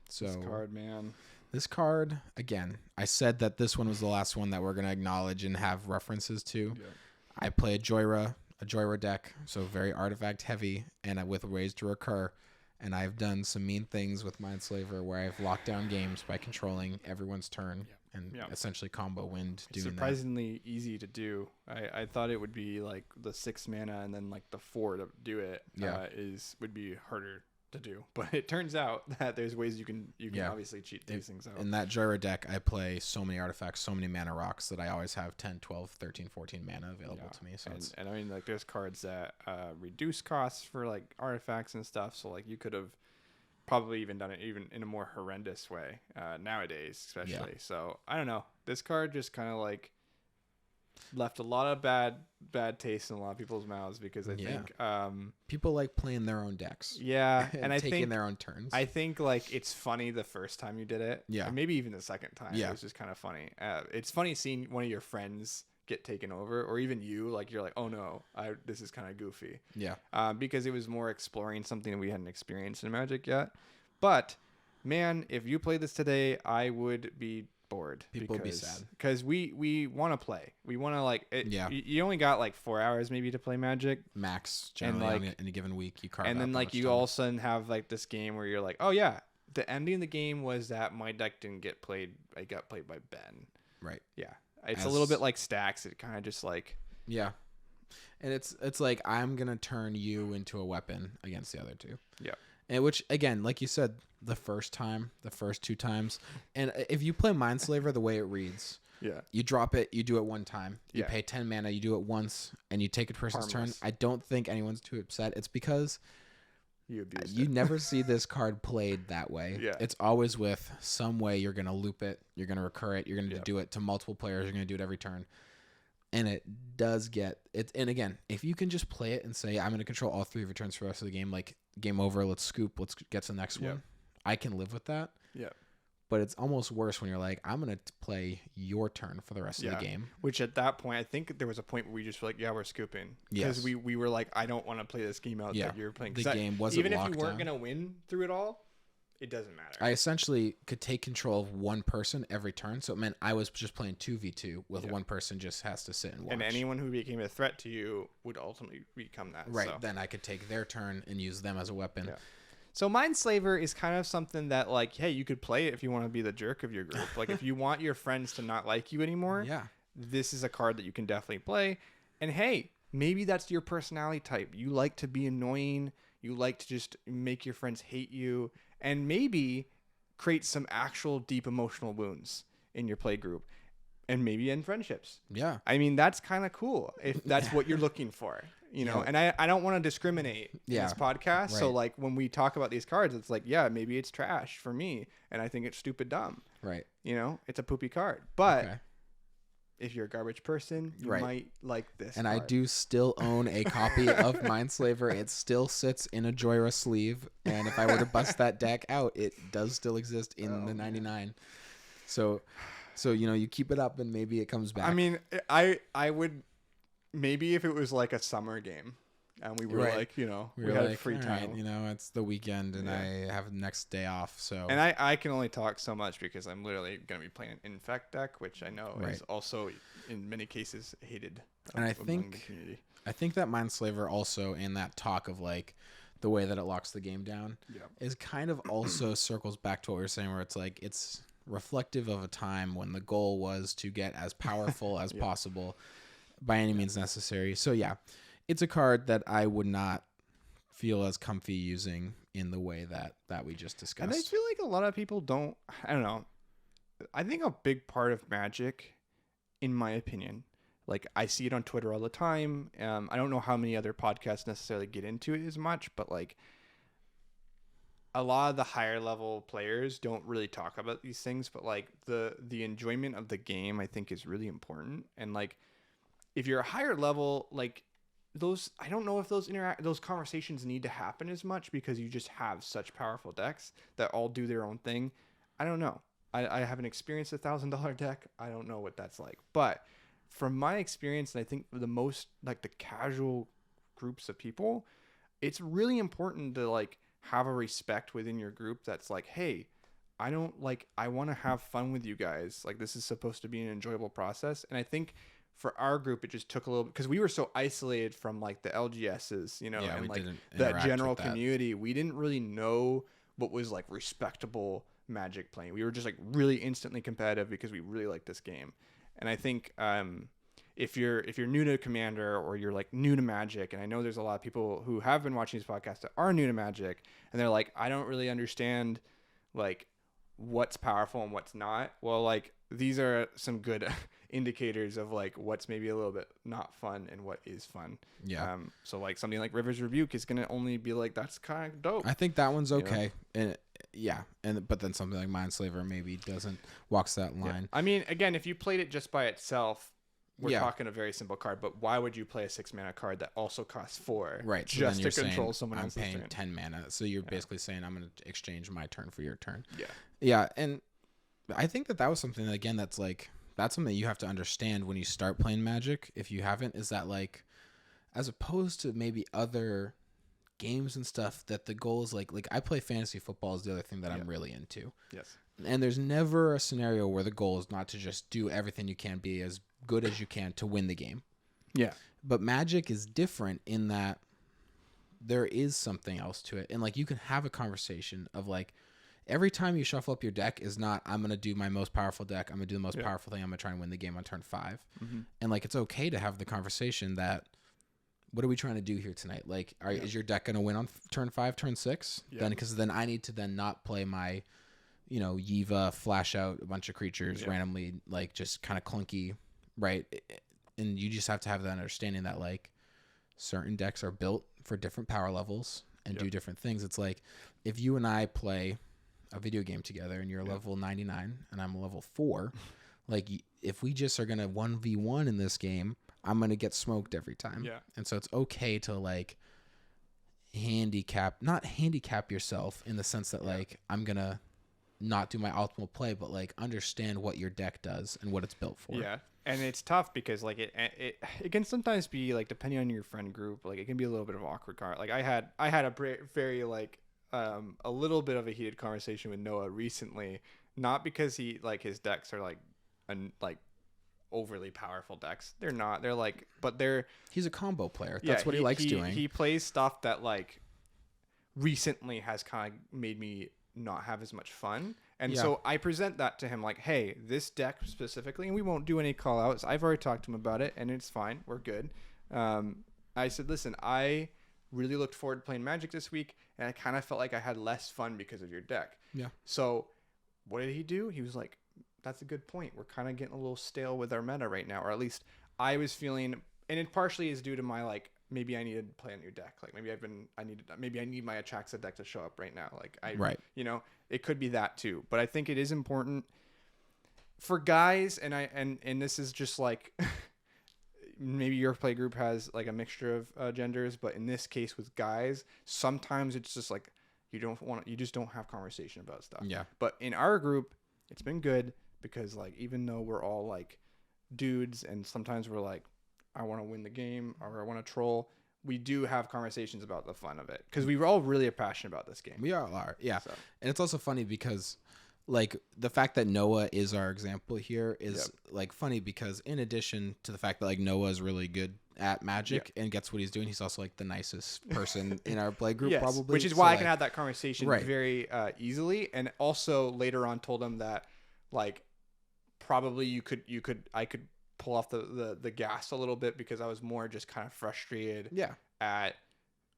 [SPEAKER 2] So
[SPEAKER 1] this card, man.
[SPEAKER 2] This card, again, I said that this one was the last one that we're going to acknowledge and have references to. Yep. I play a Joyra deck, so very artifact heavy and with ways to recur. And I've done some mean things with Mindslaver where I've locked down games by controlling everyone's turn and essentially combo wind doing that.
[SPEAKER 1] Surprisingly easy to do. I thought it would be like the 6 mana and then like the 4 to do it would be harder to do. But it turns out that there's ways you can obviously cheat these things out.
[SPEAKER 2] In that Jura deck, I play so many artifacts, so many mana rocks that I always have 10, 12, 13, 14 mana available to me. So
[SPEAKER 1] and I mean, like, there's cards that reduce costs for like artifacts and stuff. So like you could have probably even done it even in a more horrendous way nowadays, especially. So I don't know. This card just kind of like left a lot of bad taste in a lot of people's mouths because I think
[SPEAKER 2] people like playing their own decks.
[SPEAKER 1] Yeah,
[SPEAKER 2] and
[SPEAKER 1] I
[SPEAKER 2] taking
[SPEAKER 1] think
[SPEAKER 2] their own turns.
[SPEAKER 1] I think like it's funny the first time you did it.
[SPEAKER 2] Yeah,
[SPEAKER 1] or maybe even the second time.
[SPEAKER 2] Yeah,
[SPEAKER 1] it was just kind of funny. It's funny seeing one of your friends get taken over, or even you, like you're like, oh no, this is kind of goofy.
[SPEAKER 2] Yeah.
[SPEAKER 1] Because it was more exploring something that we hadn't experienced in Magic yet. But man, if you played this today, I would be bored.
[SPEAKER 2] People would be sad
[SPEAKER 1] because we want to play. We want to like it. Yeah. You only got like 4 hours maybe to play Magic
[SPEAKER 2] max, generally, and like in a given week. You carve
[SPEAKER 1] and then like you all of a sudden have like this game where you're like, oh yeah, the ending of the game was that my deck didn't get played. I got played by Ben.
[SPEAKER 2] Right.
[SPEAKER 1] Yeah. It's a little bit like Stacks. It kind of just like
[SPEAKER 2] and it's like I'm gonna turn you into a weapon against the other two.
[SPEAKER 1] Yeah.
[SPEAKER 2] And which again, like you said, the first 2 times, and if you play Mindslaver the way it reads, you drop it, you do it one time, you pay 10 mana, you do it once, and you take a person's turn. I don't think anyone's too upset. It's because you never see this card played that way.
[SPEAKER 1] Yeah.
[SPEAKER 2] It's always with some way you're gonna loop it, you're gonna recur it, you're gonna do it to multiple players, you're gonna do it every turn. And it does get it. And again, if you can just play it and say, I'm going to control all 3 of your turns for the rest of the game, like game over, let's scoop, let's get to the next one. I can live with that.
[SPEAKER 1] Yeah.
[SPEAKER 2] But it's almost worse when you're like, I'm going to play your turn for the rest of the game.
[SPEAKER 1] Which at that point, I think there was a point where we just were like, we're scooping. Because we were like, I don't want to play this game out that you're playing.
[SPEAKER 2] The game wasn't
[SPEAKER 1] even
[SPEAKER 2] locked
[SPEAKER 1] if you weren't
[SPEAKER 2] down.
[SPEAKER 1] going to win through it all, it doesn't matter.
[SPEAKER 2] I essentially could take control of one person every turn. So it meant I was just playing 2v2 with one person just has to sit and watch.
[SPEAKER 1] And anyone who became a threat to you would ultimately become that.
[SPEAKER 2] Right.
[SPEAKER 1] So.
[SPEAKER 2] Then I could take their turn and use them as a weapon.
[SPEAKER 1] Yeah. So Mindslaver is kind of something that like, hey, you could play it if you want to be the jerk of your group. Like if you want your friends to not like you anymore, this is a card that you can definitely play. And hey, maybe that's your personality type. You like to be annoying. You like to just make your friends hate you. And maybe create some actual deep emotional wounds in your play group and maybe in friendships.
[SPEAKER 2] Yeah.
[SPEAKER 1] I mean, that's kind of cool if that's what you're looking for, you know, and I don't want to discriminate in this podcast. Right. So like when we talk about these cards, it's like, maybe it's trash for me. And I think it's stupid dumb.
[SPEAKER 2] Right.
[SPEAKER 1] You know, it's a poopy card, but if you're a garbage person, you might like this
[SPEAKER 2] And
[SPEAKER 1] card.
[SPEAKER 2] I do still own a copy of Mindslaver. It still sits in a Joyra sleeve. And if I were to bust that deck out, it does still exist in the 99. So, you know, you keep it up and maybe it comes back.
[SPEAKER 1] I mean, I would maybe if it was like a summer game and we were like, you know, we had like, free time.
[SPEAKER 2] Right, you know, it's the weekend and I have the next day off. So,
[SPEAKER 1] and I can only talk so much because I'm literally going to be playing an Infect deck, which I know is also in many cases hated.
[SPEAKER 2] And I think that Mindslaver also in that talk of like the way that it locks the game down is kind of also circles back to what we were saying, where it's like it's reflective of a time when the goal was to get as powerful as possible by any means necessary. So it's a card that I would not feel as comfy using in the way that we just discussed.
[SPEAKER 1] And I feel like a lot of people don't, I don't know. I think a big part of Magic, in my opinion, like I see it on Twitter all the time. I don't know how many other podcasts necessarily get into it as much, but like a lot of the higher level players don't really talk about these things, but like the enjoyment of the game, I think is really important. And like, if you're a higher level, like those, I don't know if those conversations need to happen as much because you just have such powerful decks that all do their own thing. I don't know. I haven't experienced $1,000 deck. I don't know what that's like, but from my experience, and I think the most like the casual groups of people, it's really important to like have a respect within your group. That's like, hey, I want to have fun with you guys. Like this is supposed to be an enjoyable process. And I think for our group, it just took a little, because we were so isolated from like the LGSs, you know,
[SPEAKER 2] Yeah,
[SPEAKER 1] and
[SPEAKER 2] we
[SPEAKER 1] like
[SPEAKER 2] didn't
[SPEAKER 1] that
[SPEAKER 2] interact
[SPEAKER 1] general
[SPEAKER 2] with that.
[SPEAKER 1] community. We didn't really know what was like respectable Magic playing. We were just like really instantly competitive because we really liked this game. And I think if you're new to Commander, or you're like new to Magic, and I know there's a lot of people who have been watching this podcast that are new to Magic, and they're like, I don't really understand like what's powerful and what's not. Well, like these are some good indicators of like what's maybe a little bit not fun and what is fun.
[SPEAKER 2] Yeah.
[SPEAKER 1] So like something like River's Rebuke is gonna only be like, that's kind of dope.
[SPEAKER 2] I think that one's okay. And yeah, but then something like Mindslaver maybe walks that line.
[SPEAKER 1] I mean, again, if you played it just by itself, we're talking a very simple card. But why would you play a 6 mana card that also costs 4?
[SPEAKER 2] Right. So
[SPEAKER 1] just
[SPEAKER 2] then
[SPEAKER 1] to control
[SPEAKER 2] saying,
[SPEAKER 1] someone else's
[SPEAKER 2] I'm paying
[SPEAKER 1] turn.
[SPEAKER 2] 10 mana. So you're basically saying I'm going to exchange my turn for your turn.
[SPEAKER 1] Yeah.
[SPEAKER 2] Yeah. And I think that was something, again, that's something that you have to understand when you start playing Magic. If you haven't, is that like, as opposed to maybe other games and stuff, that the goal is like I play fantasy football is the other thing that I'm really into.
[SPEAKER 1] Yes.
[SPEAKER 2] And there's never a scenario where the goal is not to just do everything you can, be as good as you can to win the game.
[SPEAKER 1] Yeah.
[SPEAKER 2] But Magic is different in that there is something else to it. And like you can have a conversation of like, every time you shuffle up your deck is not, I'm going to do my most powerful deck. I'm going to do the most powerful thing. I'm going to try and win the game on turn 5. Mm-hmm. And like, it's okay to have the conversation that, what are we trying to do here tonight? Like, is your deck going to win on turn 5, turn 6? Yeah. Then, because then I need to then not play my, Yiva, flash out a bunch of creatures randomly, like just kind of clunky, right? And you just have to have that understanding that like certain decks are built for different power levels and do different things. It's like if you and I play a video game together and you're level 99 and I'm level 4, like if we just are going to 1v1 in this game, I'm going to get smoked every time.
[SPEAKER 1] Yeah.
[SPEAKER 2] And so it's okay to like not handicap yourself in the sense that like I'm going to not do my optimal play, but like understand what your deck does and what it's built for.
[SPEAKER 1] Yeah. And it's tough because like it can sometimes be like, depending on your friend group, like it can be a little bit of an awkward card. Like I had a very like a little bit of a heated conversation with Noah recently, not because he like his decks are like overly powerful decks. They're not. They're like, but
[SPEAKER 2] he's a combo player. That's what he likes doing.
[SPEAKER 1] He plays stuff that like recently has kind of made me not have as much fun. And so I present that to him like, hey, this deck specifically, and we won't do any call outs. I've already talked to him about it and it's fine. We're good. I said, listen, I really looked forward to playing Magic this week and I kind of felt like I had less fun because of your deck. Yeah. So what did he do? He was like, that's a good point. We're kind of getting a little stale with our meta right now, or at least I was feeling, and it partially is due to my like, maybe I needed to play a new deck. Like maybe I need my Atraxa deck to show up right now. Like it could be that too. But I think it is important for guys, and this is just like maybe your play group has like a mixture of genders, but in this case with guys, sometimes it's just like you just don't have conversation about stuff. Yeah. But in our group, it's been good because like even though we're all like dudes and sometimes we're like, I want to win the game or I want to troll, we do have conversations about the fun of it because we were all really passionate about this game.
[SPEAKER 2] We all are, yeah. So. And it's also funny because like the fact that Noah is our example here is like funny because in addition to the fact that like Noah is really good at Magic and gets what he's doing, he's also like the nicest person in our play group probably.
[SPEAKER 1] Which is why I can have that conversation very easily. And also later on told him that like probably I could pull off the gas a little bit because I was more just kind of frustrated at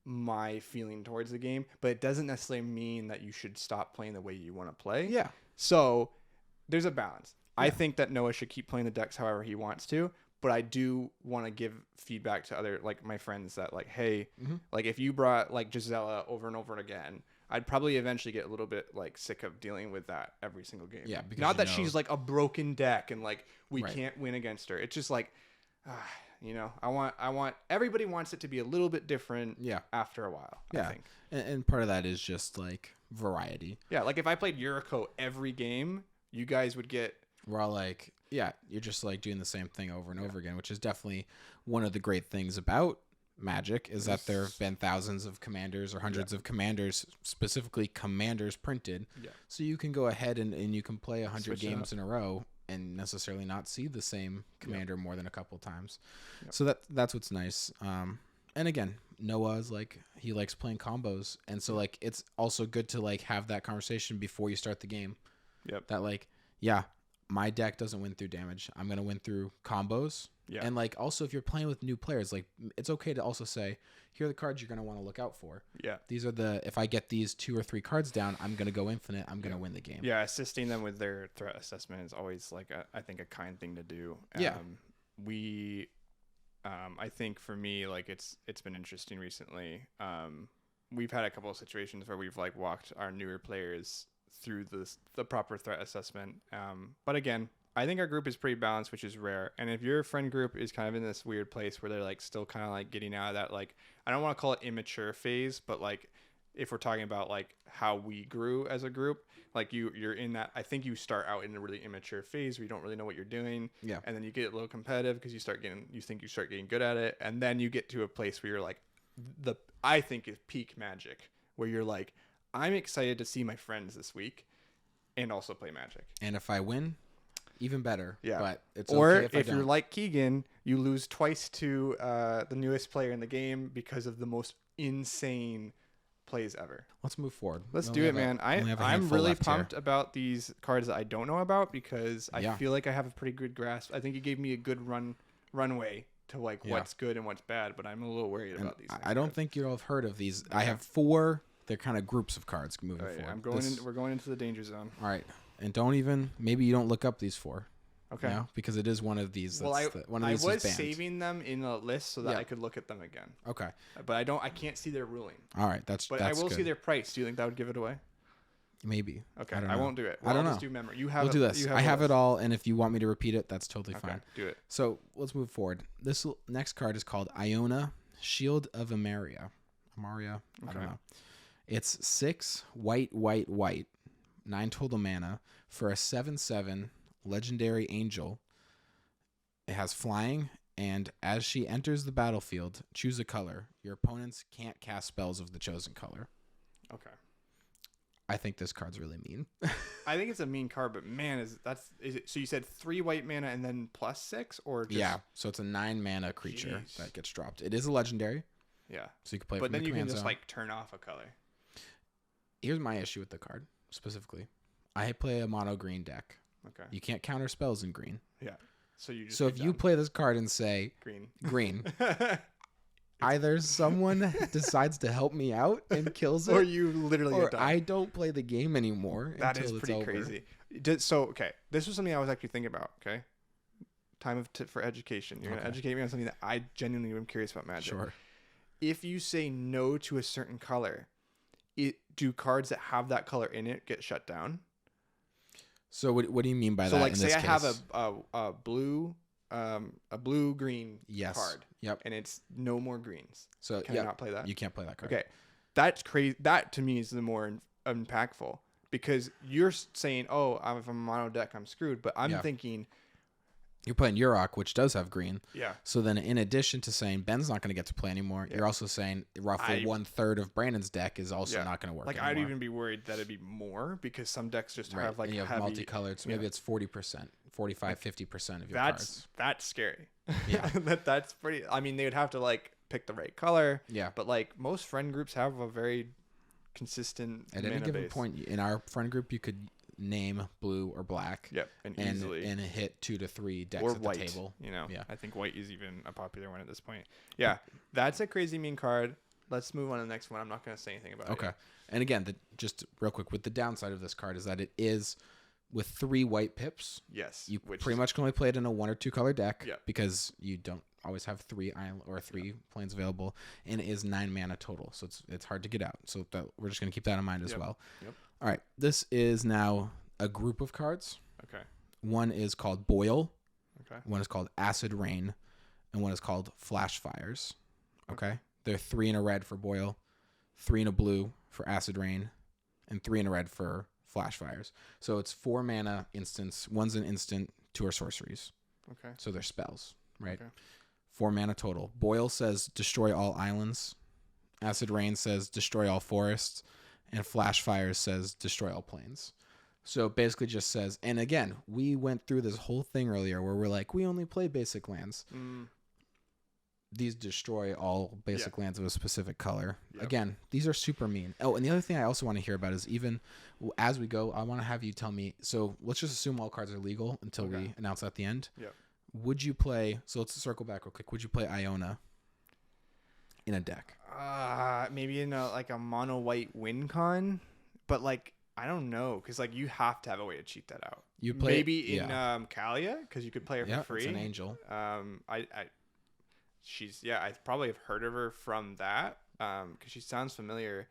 [SPEAKER 1] my feeling towards the game, but it doesn't necessarily mean that you should stop playing the way you want to play. Yeah. So there's a balance. Yeah. I think that Noah should keep playing the decks however he wants to, but I do want to give feedback to other like my friends that like, hey, like if you brought like Gisela over and over again, I'd probably eventually get a little bit like sick of dealing with that every single game. Yeah, because not that she's like a broken deck and like we can't win against her. It's just like, I want everybody wants it to be a little bit different. Yeah. After a while. I think.
[SPEAKER 2] And part of that is just like variety.
[SPEAKER 1] Yeah, like if I played Yuriko every game, you guys would get.
[SPEAKER 2] We're all like, you're just like doing the same thing over and over again, which is definitely one of the great things about Magic is that there have been thousands of commanders or hundreds of commanders, specifically commanders printed. Yeah. So you can go ahead and you can play 100 games in a row and necessarily not see the same commander more than a couple times. So that's what's nice. And again, Noah's like, he likes playing combos, and so like it's also good to like have that conversation before you start the game. That like, my deck doesn't win through damage. I'm gonna win through combos. And like also if you're playing with new players, like it's okay to also say, here are the cards you're gonna want to look out for. These are if I get these 2 or 3 cards down, I'm gonna go infinite. I'm gonna win the game.
[SPEAKER 1] Assisting them with their threat assessment is always like I think a kind thing to do. I think for me, like it's been interesting recently. We've had a couple of situations where we've like walked our newer players through the proper threat assessment. But again, I think our group is pretty balanced, which is rare. And if your friend group is kind of in this weird place where they're like still kind of like getting out of that, like, I don't want to call it immature phase, but like if we're talking about like how we grew as a group, like you're in that, I think you start out in a really immature phase where you don't really know what you're doing. And then you get a little competitive because you start getting good at it. And then you get to a place where you're like I think is peak Magic, where you're like, I'm excited to see my friends this week and also play Magic.
[SPEAKER 2] And if I win, even better. But it's
[SPEAKER 1] or
[SPEAKER 2] okay
[SPEAKER 1] if you're like Keegan, you lose twice to the newest player in the game because of the most insane plays ever.
[SPEAKER 2] Let's move forward.
[SPEAKER 1] Let's do it, man. I'm really pumped about these cards that I don't know about because I feel like I have a pretty good grasp. I think you gave me a good runway to like what's good and what's bad, but I'm a little worried about these things.
[SPEAKER 2] I don't think you'll have heard of these. I have 4. They're kind of groups of cards moving forward.
[SPEAKER 1] We're going into the danger zone.
[SPEAKER 2] All right. And maybe you don't look up these 4.
[SPEAKER 1] Okay.
[SPEAKER 2] You know, because it is one of these.
[SPEAKER 1] Well, I was saving them in a list so that I could look at them again.
[SPEAKER 2] Okay.
[SPEAKER 1] But I can't see their ruling.
[SPEAKER 2] All right. But
[SPEAKER 1] I will see their price. Do you think that would give it away?
[SPEAKER 2] Maybe.
[SPEAKER 1] Okay. I won't do it.
[SPEAKER 2] I don't know.
[SPEAKER 1] Just do memory.
[SPEAKER 2] We'll do this. I have it all, and if you want me to repeat it, that's totally fine.
[SPEAKER 1] Do it.
[SPEAKER 2] So let's move forward. This next card is called Iona, Shield of Amaria. I don't know. It's 6 white, 9 total mana for a 7/7 legendary angel. It has flying, and as she enters the battlefield, choose a color. Your opponents can't cast spells of the chosen color.
[SPEAKER 1] Okay.
[SPEAKER 2] I think this card's really mean.
[SPEAKER 1] I think it's a mean card, but man, is it? So you said 3 white mana and then +6, or just...
[SPEAKER 2] So it's a 9 mana creature that gets dropped. It is a legendary.
[SPEAKER 1] Yeah.
[SPEAKER 2] So you can play.
[SPEAKER 1] But
[SPEAKER 2] from
[SPEAKER 1] then
[SPEAKER 2] the
[SPEAKER 1] you can just
[SPEAKER 2] zone.
[SPEAKER 1] like turn off a color.
[SPEAKER 2] Here's my issue with the card specifically. I play a mono green deck.
[SPEAKER 1] Okay.
[SPEAKER 2] You can't counter spells in green.
[SPEAKER 1] Yeah. So
[SPEAKER 2] if you play this card and say green, either someone decides to help me out and kills it,
[SPEAKER 1] or you literally get done.
[SPEAKER 2] I don't play the game anymore.
[SPEAKER 1] That is pretty crazy. Okay, this was something I was actually thinking about. Okay, time for education. You're gonna educate me on something that I genuinely am curious about Magic.
[SPEAKER 2] Sure.
[SPEAKER 1] If you say no to a certain color, do cards that have that color in it get shut down?
[SPEAKER 2] So what do you mean by that?
[SPEAKER 1] So like,
[SPEAKER 2] in
[SPEAKER 1] say
[SPEAKER 2] this
[SPEAKER 1] I
[SPEAKER 2] case?
[SPEAKER 1] have a blue green card.
[SPEAKER 2] Yep.
[SPEAKER 1] And it's no more greens.
[SPEAKER 2] So
[SPEAKER 1] can I not play that?
[SPEAKER 2] You can't play that card.
[SPEAKER 1] Okay, that's crazy. That to me is the more impactful, because you're saying, "Oh, if I'm a mono deck, I'm screwed." But I'm thinking,
[SPEAKER 2] you're playing Yurok, which does have green.
[SPEAKER 1] Yeah.
[SPEAKER 2] So then, in addition to saying Ben's not going to get to play anymore, you're also saying roughly 1/3 of Brandon's deck is also not going to work.
[SPEAKER 1] Like
[SPEAKER 2] anymore.
[SPEAKER 1] I'd even be worried that it'd be more, because some decks just have like
[SPEAKER 2] and you have
[SPEAKER 1] heavy,
[SPEAKER 2] multicolored. So maybe it's 40%, 45, 50% of your cards.
[SPEAKER 1] That's scary.
[SPEAKER 2] Yeah.
[SPEAKER 1] That's pretty. I mean, they would have to like pick the right color.
[SPEAKER 2] Yeah.
[SPEAKER 1] But like most friend groups have a very consistent
[SPEAKER 2] at any given point in our friend group, you could name blue or black.
[SPEAKER 1] Yep, and easily
[SPEAKER 2] and hit 2 to 3 decks
[SPEAKER 1] or
[SPEAKER 2] at
[SPEAKER 1] white,
[SPEAKER 2] the table.
[SPEAKER 1] You know, I think white is even a popular one at this point. Yeah, that's a crazy mean card. Let's move on to the next one. I'm not going to say anything about it.
[SPEAKER 2] Okay, and again, just real quick, with the downside of this card is that it is with 3 white pips.
[SPEAKER 1] Yes,
[SPEAKER 2] you pretty much can only play it in a 1 or 2 color deck because you don't always have 3 island or 3 planes available, and it is 9 mana total, so it's hard to get out. So we're just going to keep that in mind as well.
[SPEAKER 1] Yep.
[SPEAKER 2] All right, this is now a group of cards.
[SPEAKER 1] Okay.
[SPEAKER 2] One is called Boil.
[SPEAKER 1] Okay.
[SPEAKER 2] One is called Acid Rain, and one is called Flash Fires. Okay. They're 3 in a red for Boil, 3 in a blue for Acid Rain, and 3 in a red for Flash Fires. So it's 4 mana instants. One's an instant, 2 are sorceries.
[SPEAKER 1] Okay.
[SPEAKER 2] So they're spells, right?
[SPEAKER 1] Okay.
[SPEAKER 2] 4 mana total. Boil says destroy all islands. Acid Rain says destroy all forests. And Flash Fires says destroy all planes. So it basically just says, and again, we went through this whole thing earlier where we're like, we only play basic lands. These destroy all basic lands of a specific color. Yep. Again, these are super mean. Oh, and the other thing I also want to hear about is even as we go, I want to have you tell me. So let's just assume all cards are legal until we announce at the end.
[SPEAKER 1] Yep.
[SPEAKER 2] Would you play? So let's circle back real quick. Would you play Iona in a deck?
[SPEAKER 1] Maybe in a mono white win con, but like I don't know, because like you have to have a way to cheat that out.
[SPEAKER 2] You play
[SPEAKER 1] maybe in Kalia, because you could play her for free.
[SPEAKER 2] It's an angel.
[SPEAKER 1] I probably have heard of her from that, because she sounds familiar,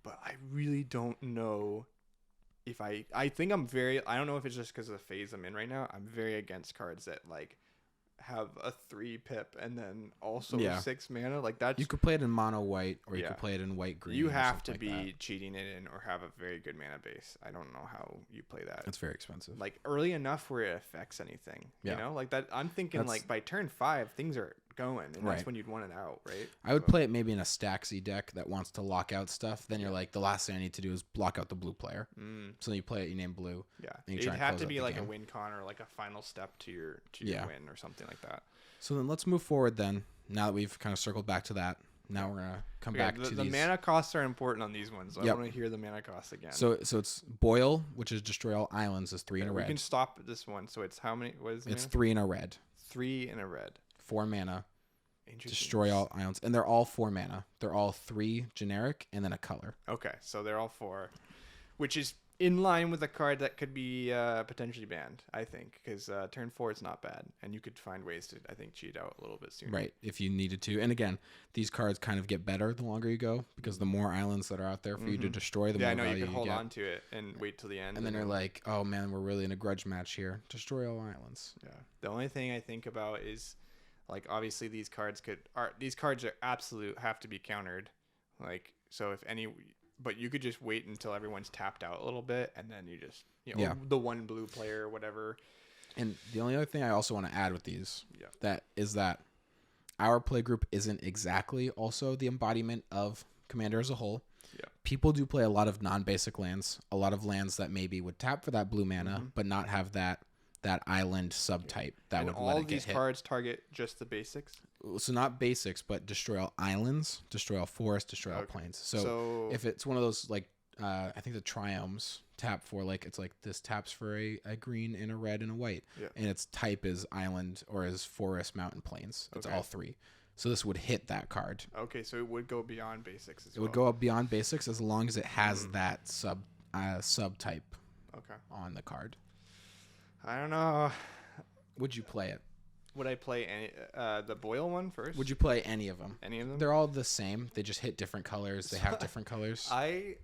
[SPEAKER 1] but I really don't know if I think I don't know if it's just because of the phase I'm in right now. I'm very against cards that like have a 3 pip and then also 6 mana. Like that.
[SPEAKER 2] You could play it in mono white, or you could play it in white green.
[SPEAKER 1] You have to be cheating it in or have a very good mana base. I don't know how you play that.
[SPEAKER 2] It's very expensive.
[SPEAKER 1] Like early enough where it affects anything. You know, like that. I'm thinking like by turn 5 things are going, and that's when you'd want it out, right?
[SPEAKER 2] I would play it maybe in a Staxy deck that wants to lock out stuff. Then you're like, the last thing I need to do is block out the blue player. So you play it, you name blue.
[SPEAKER 1] Yeah, it'd have to be like a win con or like a final step to your win or something like that.
[SPEAKER 2] So then let's move forward then. Now that we've kind of circled back to that, now we're gonna come back to
[SPEAKER 1] the
[SPEAKER 2] these.
[SPEAKER 1] mana costs are important on these ones. So I want to hear the mana costs again.
[SPEAKER 2] So it's Boil, which is destroy all islands, is 3 in a red.
[SPEAKER 1] We can stop this one. So it's how many? What is it?
[SPEAKER 2] It's 3 in a red.
[SPEAKER 1] 3 in a red.
[SPEAKER 2] 4 mana. Destroy all islands, and they're all 4 mana. They're all 3 generic, and then a color.
[SPEAKER 1] Okay, so they're all 4, which is in line with a card that could be potentially banned, I think, because turn 4 is not bad, and you could find ways to, I think, cheat out a little bit sooner.
[SPEAKER 2] Right, if you needed to. And again, these cards kind of get better the longer you go, because the more islands that are out there for you to destroy, the more value you get.
[SPEAKER 1] Yeah, I know, you can hold on to it and wait till the end.
[SPEAKER 2] And then you're like, oh man, we're really in a grudge match here. Destroy all islands.
[SPEAKER 1] Yeah. The only thing I think about is, like, obviously these cards are absolute, have to be countered. Like, so if any, but you could just wait until everyone's tapped out a little bit, and then you just, the one blue player or whatever.
[SPEAKER 2] And the only other thing I also want to add with these, that our play group isn't exactly also the embodiment of Commander as a whole. Yeah. People do play a lot of non-basic lands, a lot of lands that maybe would tap for that blue mana, but not have that island subtype that would let it get hit. And all of these cards
[SPEAKER 1] target just the basics?
[SPEAKER 2] So not basics, but destroy all islands, destroy all forests, destroy all plains. So if it's one of those, like, I think the Triomes tap for, like, it's like this taps for a green and a red and a white. Yeah. And its type is island or is forest, mountain, plains. It's all 3. So this would hit that card.
[SPEAKER 1] Okay, so it would go beyond basics as well.
[SPEAKER 2] It would go up beyond basics as long as it has that subtype on the card.
[SPEAKER 1] I don't know.
[SPEAKER 2] Would you play it?
[SPEAKER 1] Would I play any the Boil one first?
[SPEAKER 2] Would you play any of them?
[SPEAKER 1] Any of them?
[SPEAKER 2] They're all the same. They just hit different colors. They have different colors.
[SPEAKER 1] And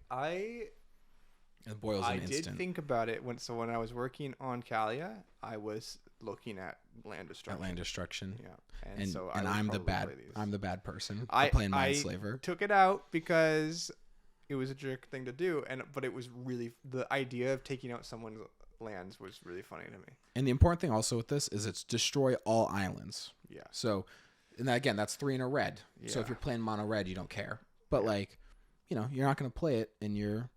[SPEAKER 2] Boil's an instant.
[SPEAKER 1] I did think about it when I was working on Kalia, I was looking at land destruction. Yeah, and so I'm the bad person. I'm playing Mindslaver. I took it out because it was a jerk thing to do, but it was really, the idea of taking out someone's lands was really funny to me. And
[SPEAKER 2] the important thing also with this is it's destroy all islands. Yeah. So, and again, that's 3 in a red. Yeah. So if you're playing mono red, you don't care. But like, you're not going to play it in your,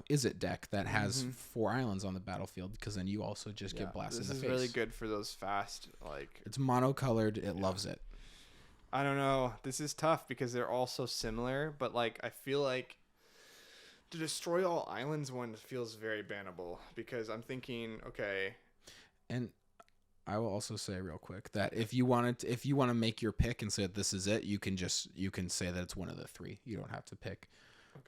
[SPEAKER 2] is it deck that has 4 islands on the battlefield, because then you also just get blasted in the face.
[SPEAKER 1] This is really good for those fast, like.
[SPEAKER 2] It's monocolored. It loves it.
[SPEAKER 1] I don't know. This is tough because they're all so similar, but like I feel like the destroy all islands one feels very bannable, because I'm thinking, okay.
[SPEAKER 2] And I will also say real quick that if you want to make your pick and say that this is it, you can say that it's one of the 3. You don't have to pick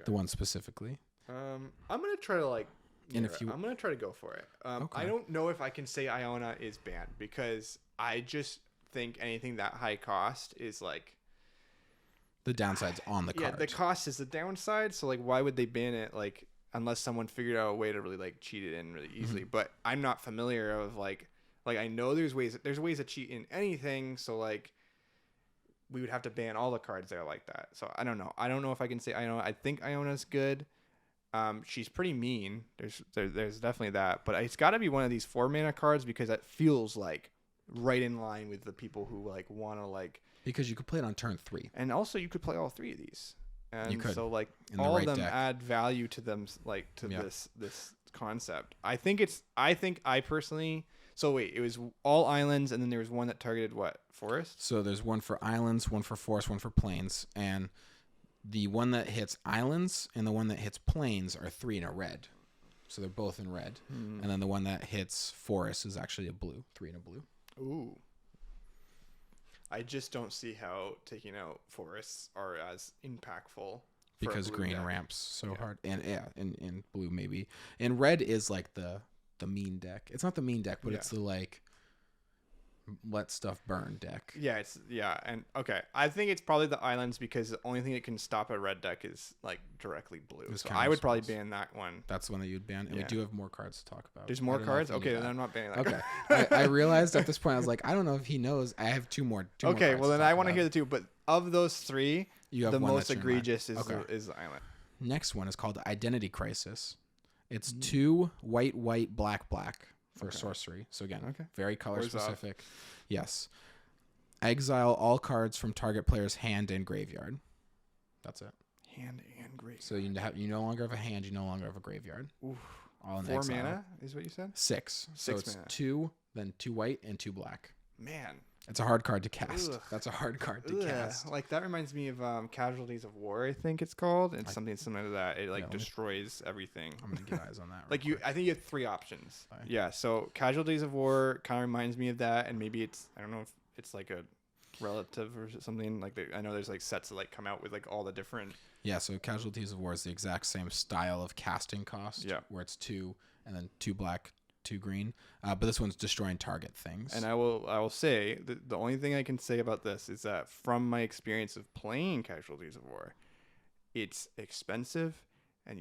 [SPEAKER 2] the one specifically.
[SPEAKER 1] I'm gonna try to I'm gonna try to go for it. I don't know if I can say Iona is banned, because I just think anything that high cost is like.
[SPEAKER 2] The downside's on the card.
[SPEAKER 1] Yeah, the cost is the downside. So like, why would they ban it? Like, unless someone figured out a way to really like cheat it in really easily. But I'm not familiar of like I know there's ways to cheat in anything. So like, we would have to ban all the cards that are like that. So I don't know. I don't know if I can say Iona. I think Iona's good. She's pretty mean. There's definitely that. But it's got to be one of these 4 mana cards, because that feels like right in line with the people who like want to like.
[SPEAKER 2] Because you could play it on turn 3.
[SPEAKER 1] And also you could play all 3 of these. And
[SPEAKER 2] you could,
[SPEAKER 1] so like all of them add value to them, like to this concept. I think I personally. So wait, it was all islands, and then there was one that targeted what? Forests?
[SPEAKER 2] So there's one for islands, one for forest, one for plains, and the one that hits islands and the one that hits plains are 3 in a red. So they're both in red. And then the one that hits forest is actually a blue, 3 in a blue.
[SPEAKER 1] Ooh. I just don't see how taking out forests are as impactful.
[SPEAKER 2] Because green ramps so hard. And in blue maybe. And red is like the mean deck. It's not the mean deck, but it's the like let stuff burn deck.
[SPEAKER 1] And okay. I think it's probably the islands because the only thing that can stop a red deck is like directly blue. So I would probably ban that one.
[SPEAKER 2] That's the one that you'd ban. And we do have more cards to talk about.
[SPEAKER 1] There's more cards? Okay, then I'm not banning that.
[SPEAKER 2] Okay. I realized at this point, I was like, I don't know if he knows. I have two more.
[SPEAKER 1] Okay, well then I want to hear the two. But of those 3, the most egregious is the island.
[SPEAKER 2] Next one is called Identity Crisis. It's 2 white, black for sorcery. So again, very color specific. Yes. Exile all cards from target player's hand and graveyard. That's it.
[SPEAKER 1] Hand and graveyard.
[SPEAKER 2] So you no longer have a hand. You no longer have a graveyard.
[SPEAKER 1] Oof.
[SPEAKER 2] All in
[SPEAKER 1] 4
[SPEAKER 2] exile.
[SPEAKER 1] mana is what you said?
[SPEAKER 2] 6. So it's
[SPEAKER 1] mana.
[SPEAKER 2] 2, then 2 white and 2 black.
[SPEAKER 1] Man.
[SPEAKER 2] It's a hard card to cast.
[SPEAKER 1] Ugh.
[SPEAKER 2] That's a hard card to cast.
[SPEAKER 1] Like that reminds me of Casualties of War, I think it's called. It's something similar to that. It destroys everything.
[SPEAKER 2] I'm gonna get eyes on that.
[SPEAKER 1] Like I think you have 3 options.
[SPEAKER 2] Right.
[SPEAKER 1] Yeah. So Casualties of War kind of reminds me of that, and maybe I don't know if it's like a relative or something. Like I know there's like sets that like come out with like all the different.
[SPEAKER 2] Yeah. So Casualties of War is the exact same style of casting cost.
[SPEAKER 1] Yeah.
[SPEAKER 2] Where it's 2 and then 2 black, 2 green, but this one's destroying target things.
[SPEAKER 1] And I will say the only thing I can say about this is that from my experience of playing Casualties of War, it's expensive, and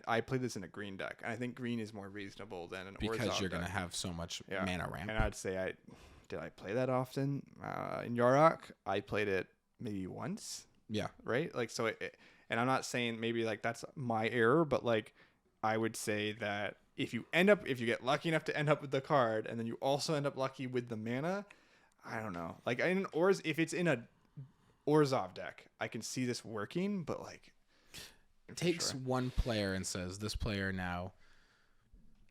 [SPEAKER 1] I played this in a green deck, and I think green is more reasonable than an
[SPEAKER 2] because you're gonna have so much mana ramp.
[SPEAKER 1] And I'd say did I play that often in Yarok? I played it maybe once.
[SPEAKER 2] Yeah.
[SPEAKER 1] Right. Like so, and I'm not saying maybe like that's my error, but like I would say that. If you get lucky enough to end up with the card, and then you also end up lucky with the mana, I don't know. Like if it's in a Orzhov deck, I can see this working, but like
[SPEAKER 2] it takes one player and says this player now.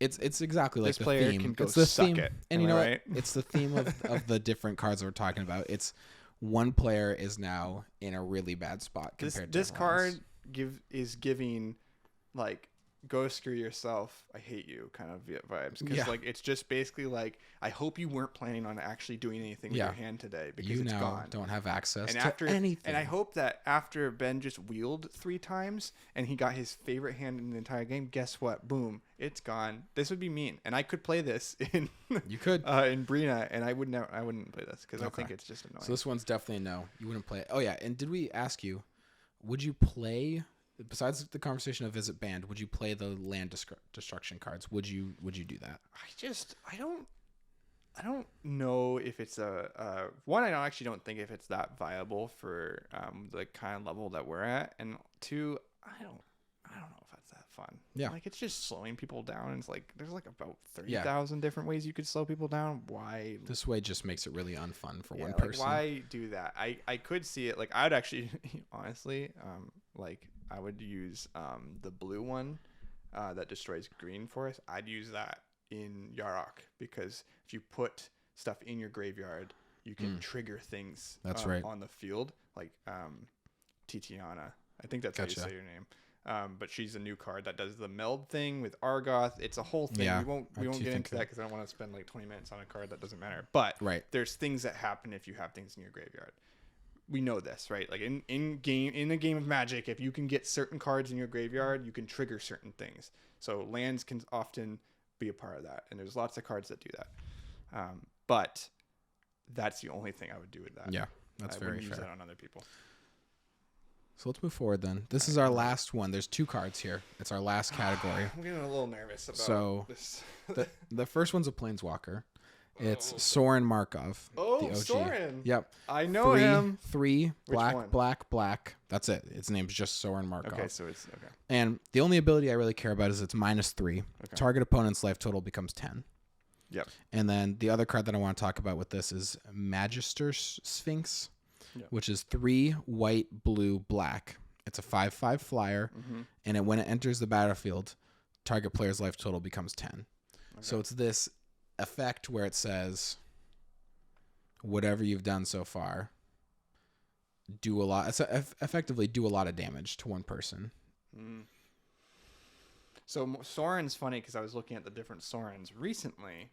[SPEAKER 2] It's exactly like
[SPEAKER 1] this
[SPEAKER 2] the
[SPEAKER 1] player
[SPEAKER 2] theme.
[SPEAKER 1] Can go
[SPEAKER 2] it's the
[SPEAKER 1] suck
[SPEAKER 2] theme,
[SPEAKER 1] it.
[SPEAKER 2] and you know what? It's the theme of the different cards that we're talking about. It's one player is now in a really bad spot compared to
[SPEAKER 1] this card is giving like. Go screw yourself, I hate you kind of vibes, because like it's just basically like I hope you weren't planning on actually doing anything with your hand today because it's gone.
[SPEAKER 2] Don't have access
[SPEAKER 1] to
[SPEAKER 2] anything.
[SPEAKER 1] And I hope that after Ben just wheeled 3 times and he got his favorite hand in the entire game, guess what? Boom, it's gone. This would be mean, and I could play this in
[SPEAKER 2] you could
[SPEAKER 1] in Brina, and I wouldn't play this because I think it's just annoying.
[SPEAKER 2] So this one's definitely a no. You wouldn't play it. Oh yeah, and did we ask you? Would you play? Besides the conversation of visit banned, would you play the land destruction cards? Would you do that?
[SPEAKER 1] I don't know if it's one. I don't think if it's that viable for the kind of level that we're at, and 2, I don't know if that's that fun.
[SPEAKER 2] Yeah,
[SPEAKER 1] like it's just slowing people down. And it's like there's like about 30,000 different ways you could slow people down. Why?
[SPEAKER 2] This way just makes it really unfun for one person.
[SPEAKER 1] Why do that? I could see it. Like I would actually, honestly, like. I would use the blue one that destroys green forest. I'd use that in Yarok because if you put stuff in your graveyard, you can trigger things on the field. Like Titiana. I think that's how you say your name. But she's a new card that does the meld thing with Argoth. It's a whole thing.
[SPEAKER 2] Yeah,
[SPEAKER 1] we won't get into that because I don't want to spend like 20 minutes on a card that doesn't matter. But there's things that happen if you have things in your graveyard. We know this, right? Like in a game of Magic, if you can get certain cards in your graveyard, you can trigger certain things. So lands can often be a part of that, and there's lots of cards that do that. But that's the only thing I would do with that.
[SPEAKER 2] Yeah, that's very fair.
[SPEAKER 1] Use that on other people.
[SPEAKER 2] So let's move forward then. This is our last one. There's 2 cards here. It's our last category.
[SPEAKER 1] I'm getting a little nervous about this.
[SPEAKER 2] the first one's a Planeswalker. It's Soren Markov.
[SPEAKER 1] Oh,
[SPEAKER 2] the OG.
[SPEAKER 1] Soren.
[SPEAKER 2] Yep.
[SPEAKER 1] I know him.
[SPEAKER 2] 3, black. That's it. Its name's just Soren Markov.
[SPEAKER 1] Okay, so it's okay.
[SPEAKER 2] And the only ability I really care about is it's -3. Okay. Target opponent's life total becomes 10.
[SPEAKER 1] Yep.
[SPEAKER 2] And then the other card that I want to talk about with this is Magister Sphinx, which is 3 white, blue, black. It's a 5/5 flyer, and when it enters the battlefield, target player's life total becomes 10. Okay. So it's this effect where it says whatever you've done so far, do a lot. It's effectively do a lot of damage to one person.
[SPEAKER 1] So Soren's funny because I was looking at the different Sorens recently,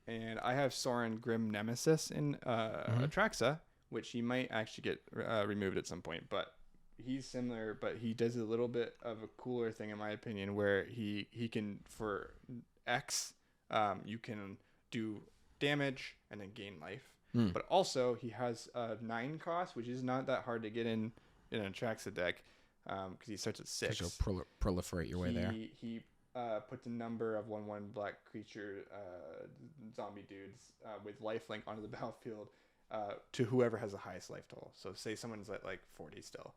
[SPEAKER 1] and I have Soren Grim Nemesis in Atraxa, which he might actually get removed at some point, but he's similar, but he does a little bit of a cooler thing in my opinion, where he can, for X, you can do damage and then gain life. But also he has 9 cost, which is not that hard to get in an Atraxa deck, because he starts at 6.
[SPEAKER 2] You'll proliferate your way there.
[SPEAKER 1] He puts a number of 1/1 black creature zombie dudes with lifelink onto the battlefield to whoever has the highest life total. So say someone's at like 40 still,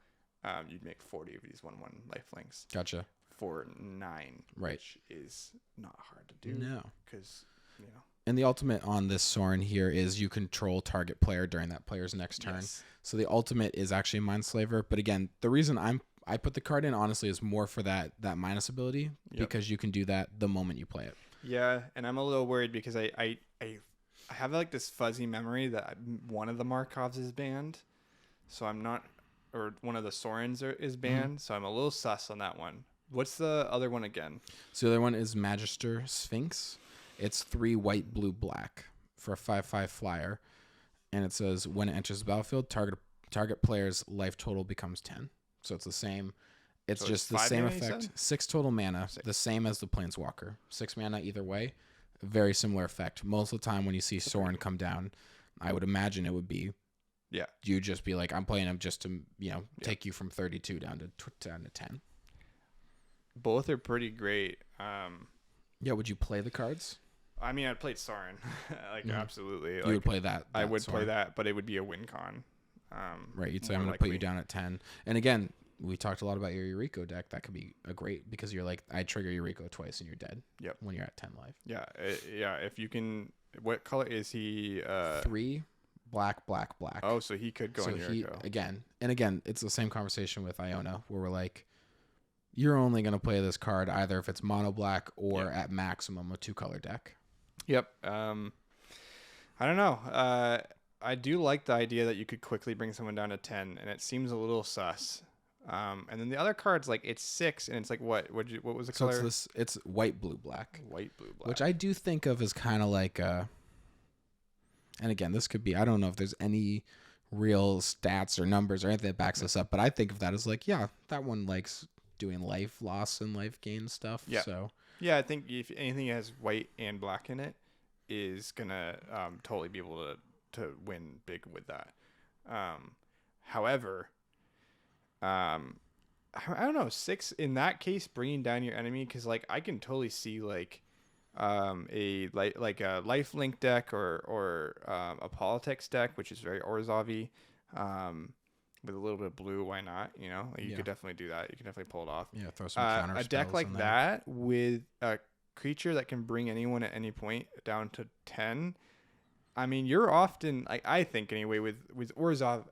[SPEAKER 1] you'd make 40 of these 1/1 lifelinks.
[SPEAKER 2] Gotcha.
[SPEAKER 1] For 9,
[SPEAKER 2] right?
[SPEAKER 1] Which is not hard to do.
[SPEAKER 2] No,
[SPEAKER 1] because
[SPEAKER 2] And the ultimate on this Soren here is you control target player during that player's next turn.
[SPEAKER 1] Yes.
[SPEAKER 2] So the ultimate is actually Mindslaver. But again, the reason I put the card in honestly is more for that minus ability, because you can do that the moment you play it.
[SPEAKER 1] Yeah, and I'm a little worried because I have like this fuzzy memory that one of the Markovs is banned, so I'm not, or one of the Sorens is banned, so I'm a little sus on that one. What's the other one again?
[SPEAKER 2] So the other one is Magister Sphinx. It's 3 white, blue, black for a 5/5 flyer, and it says when it enters the battlefield, target player's life total becomes 10. So it's the same. It's just the same effect. 6 total mana, the same as the Planeswalker. 6 mana either way. Very similar effect. Most of the time when you see Soren come down, I would imagine it would be, you just be like, I'm playing him just to take you from 32 down to 10.
[SPEAKER 1] Both are pretty great.
[SPEAKER 2] Would you play the cards?
[SPEAKER 1] I mean, I'd play Soren. Absolutely.
[SPEAKER 2] You would play that.
[SPEAKER 1] I would play that, but it would be a win con.
[SPEAKER 2] Right. You'd say, I'm going to put you down at 10. And again, we talked a lot about your Yuriko deck. That could be a great, because you're like, I trigger Yuriko twice and you're dead.
[SPEAKER 1] Yep.
[SPEAKER 2] When you're at 10 life.
[SPEAKER 1] Yeah. If you can, what color is he?
[SPEAKER 2] 3 black, black, black.
[SPEAKER 1] Oh, so he could go in Yuriko.
[SPEAKER 2] Again, it's the same conversation with Iona, where we're like, you're only going to play this card either if it's mono black or at maximum a 2-color deck.
[SPEAKER 1] Yep. I don't know. I do like the idea that you could quickly bring someone down to 10, and it seems a little sus. And then the other cards, like, it's 6, and it's like, what was the color?
[SPEAKER 2] It's white, blue, black.
[SPEAKER 1] White, blue, black.
[SPEAKER 2] Which I do think of as kind of like and again, this could be, I don't know if there's any real stats or numbers or anything that backs this up, but I think of that as like, that one likes doing life loss and life gain stuff.
[SPEAKER 1] Yeah.
[SPEAKER 2] So
[SPEAKER 1] I think if anything that has white and black in it is gonna totally be able to win big with that. However, I don't know, 6 in that case, bringing down your enemy, because like I can totally see like a lifelink deck or a politics deck, which is very Orzhov-y, with a little bit of blue. Why not? You could definitely do that. You can definitely pull it off.
[SPEAKER 2] Yeah, throw some counter
[SPEAKER 1] a deck like that with a creature that can bring anyone at any point down to 10. I mean, you're often, like, I think anyway, with Orzhov,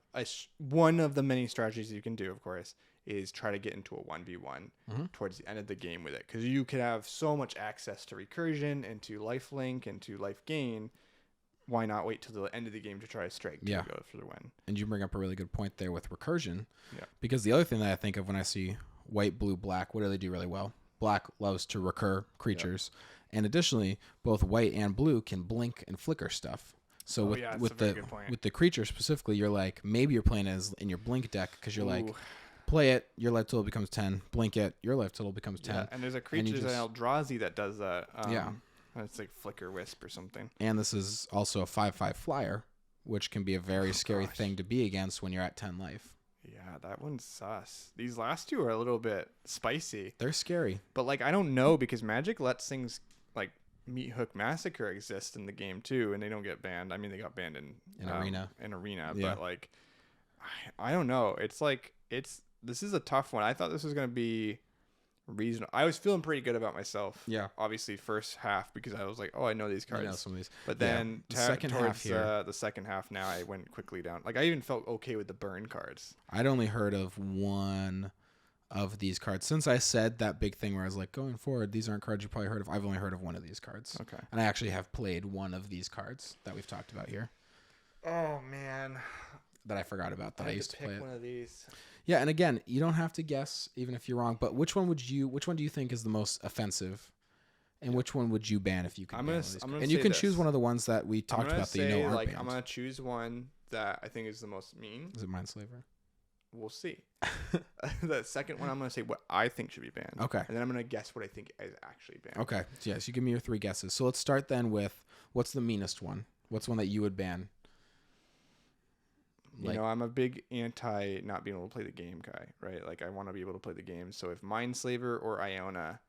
[SPEAKER 1] one of the many strategies you can do, of course, is try to get into a 1v1 towards the end of the game with it, because you could have so much access to recursion and to lifelink and to life gain. Why not wait till the end of the game to try to strike to go for the win? And
[SPEAKER 2] you bring up a really good point there with recursion.
[SPEAKER 1] Yeah.
[SPEAKER 2] Because the other thing that I think of when I see white, blue, black, what do they do really well? Black loves to recur creatures. Yep. And additionally, both white and blue can blink and flicker stuff. So with the creature specifically, you're like, maybe you're playing as in your blink deck, because you're like, play it, your life total becomes 10. Blink it, your life total becomes 10.
[SPEAKER 1] Yeah, and there's a creature, an Eldrazi, that does that. It's like Flicker Wisp or something.
[SPEAKER 2] And this is also a 5/5 flyer, which can be a very scary thing to be against when you're at 10 life.
[SPEAKER 1] Yeah, that one's sus. These last two are a little bit spicy.
[SPEAKER 2] They're scary.
[SPEAKER 1] But like, I don't know, because Magic lets things like Meat Hook Massacre exist in the game too, and they don't get banned. I mean, they got banned in
[SPEAKER 2] Arena.
[SPEAKER 1] But like, I don't know. It's like, this is a tough one. I thought this was going to be reasonable. I was feeling pretty good about myself.
[SPEAKER 2] Yeah.
[SPEAKER 1] Obviously, first half, because I was like, oh, I know these cards.
[SPEAKER 2] I know some of these.
[SPEAKER 1] But then
[SPEAKER 2] the second half here,
[SPEAKER 1] the second half, now I went quickly down. Like, I even felt okay with the burn cards.
[SPEAKER 2] I'd only heard of one of these cards. Since I said that big thing where I was like, going forward, these aren't cards you probably heard of. I've only heard of one of these cards.
[SPEAKER 1] Okay.
[SPEAKER 2] And I actually have played one of these cards that we've talked about here.
[SPEAKER 1] Oh man,
[SPEAKER 2] that I forgot about that I used to play it.
[SPEAKER 1] One of these.
[SPEAKER 2] Yeah, and again, you don't have to guess even if you're wrong, but which one do you think is the most offensive? And which one would you ban if you could ban one of these? And you can choose one of the ones that we talked about that you know aren't banned.
[SPEAKER 1] I'm going to choose one that I think is the most mean.
[SPEAKER 2] Is it Mindslaver?
[SPEAKER 1] We'll see. The second one, I'm going to say what I think should be banned.
[SPEAKER 2] Okay.
[SPEAKER 1] And then I'm going to guess what I think is actually banned.
[SPEAKER 2] Okay. Yes, you give me your 3 guesses. So let's start then with what's the meanest one? What's one that you would ban?
[SPEAKER 1] You know, I'm a big anti not being able to play the game guy, right? Like, I want to be able to play the game. So if Mindslaver or Iona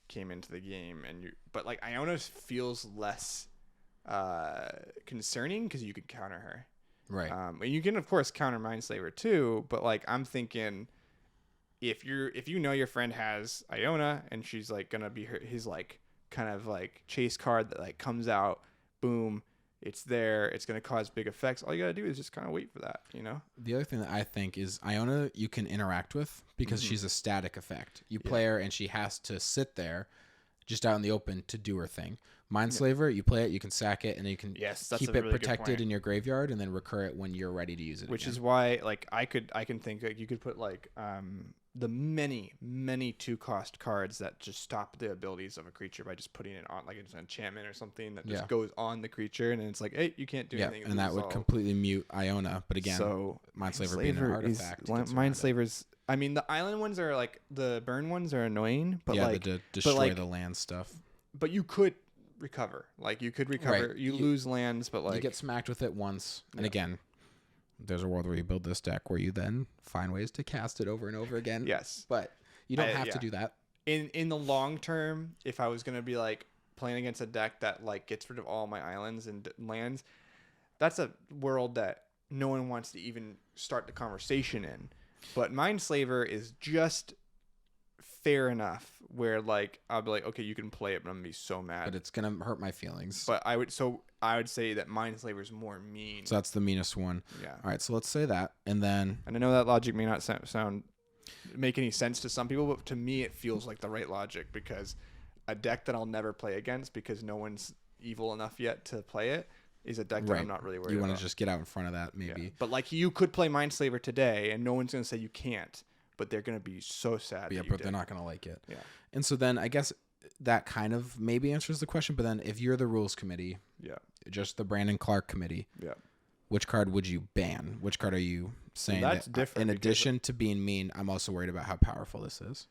[SPEAKER 1] came into the game, but like Iona feels less concerning because you could counter her,
[SPEAKER 2] right?
[SPEAKER 1] And you can of course counter Mindslaver too. But like, I'm thinking, if you know your friend has Iona and she's like gonna be his like kind of like chase card that like comes out, boom. It's there. It's going to cause big effects. All you got to do is just kind of wait for that, you know?
[SPEAKER 2] The other thing that I think is Iona you can interact with because she's a static effect. You play her and she has to sit there just out in the open to do her thing. Mindslaver, you play it, you can sack it, and you can keep it protected in your graveyard and then recur it when you're ready to use it.
[SPEAKER 1] Which is why, like, I can think that you could put, like, the many 2-cost cards that just stop the abilities of a creature by just putting it on, like it's an enchantment or something that just goes on the creature, and it's like, hey, you can't do anything.
[SPEAKER 2] And that would completely mute Iona. But again, so Mindslaver being an artifact.
[SPEAKER 1] Mindslaver's. I mean, the island ones are like the burn ones are annoying, but like
[SPEAKER 2] the destroy the land stuff.
[SPEAKER 1] But you could recover. Like you could recover. Right. You lose lands, but like
[SPEAKER 2] you get smacked with it once, and again. There's a world where you build this deck where you then find ways to cast it over and over again.
[SPEAKER 1] Yes.
[SPEAKER 2] But you don't have to do that.
[SPEAKER 1] In the long term, if I was going to be like playing against a deck that like gets rid of all my islands and lands, that's a world that no one wants to even start the conversation in. But Mindslaver is just fair enough where like I'll be like, okay, you can play it, but I'm gonna be so mad.
[SPEAKER 2] But it's gonna hurt my feelings.
[SPEAKER 1] But I would say that Mindslaver is more mean.
[SPEAKER 2] So that's the meanest one.
[SPEAKER 1] Yeah.
[SPEAKER 2] All right, so let's say that, and I
[SPEAKER 1] know that logic may not make any sense to some people, but to me it feels like the right logic because a deck that I'll never play against because no one's evil enough yet to play it is a deck that I'm not really worried about.
[SPEAKER 2] You want to just get out in front of that, maybe.
[SPEAKER 1] Yeah. But like you could play Mindslaver today, and no one's gonna say you can't. But they're going to be so sad.
[SPEAKER 2] Yeah, but they're not going to like it.
[SPEAKER 1] Yeah.
[SPEAKER 2] And so then I guess that kind of maybe answers the question. But then if you're the rules committee, just the Brandon Clark committee, which card would you ban? Which card are you saying
[SPEAKER 1] that's different?
[SPEAKER 2] In addition to being mean, I'm also worried about how powerful this is.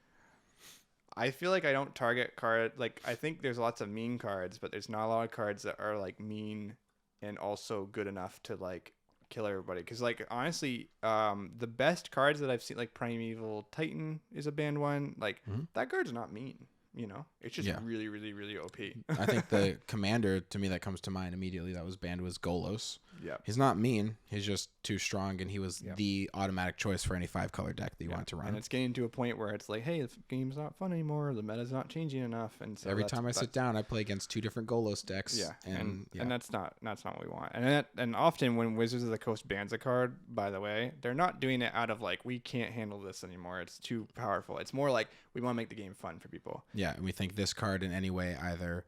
[SPEAKER 1] I feel like I don't target card. Like I think there's lots of mean cards, but there's not a lot of cards that are like mean and also good enough to like kill everybody, because like honestly the best cards that I've seen, like Primeval Titan is a banned one, like that card's not mean, you know, it's just really really really OP.
[SPEAKER 2] I think the commander to me that comes to mind immediately that was banned was Golos.
[SPEAKER 1] Yeah,
[SPEAKER 2] he's not mean, he's just too strong, and he was the automatic choice for any 5-color deck that you want to run.
[SPEAKER 1] And it's getting to a point where it's like, hey, the game's not fun anymore, the meta's not changing enough, and so
[SPEAKER 2] every time I sit down I play against 2 different Golos decks.
[SPEAKER 1] And that's not what we want. And often when Wizards of the Coast bans a card, by the way, they're not doing it out of like, we can't handle this anymore, it's too powerful. It's more like we want to make the game fun for people.
[SPEAKER 2] Yeah, and we think this card in any way either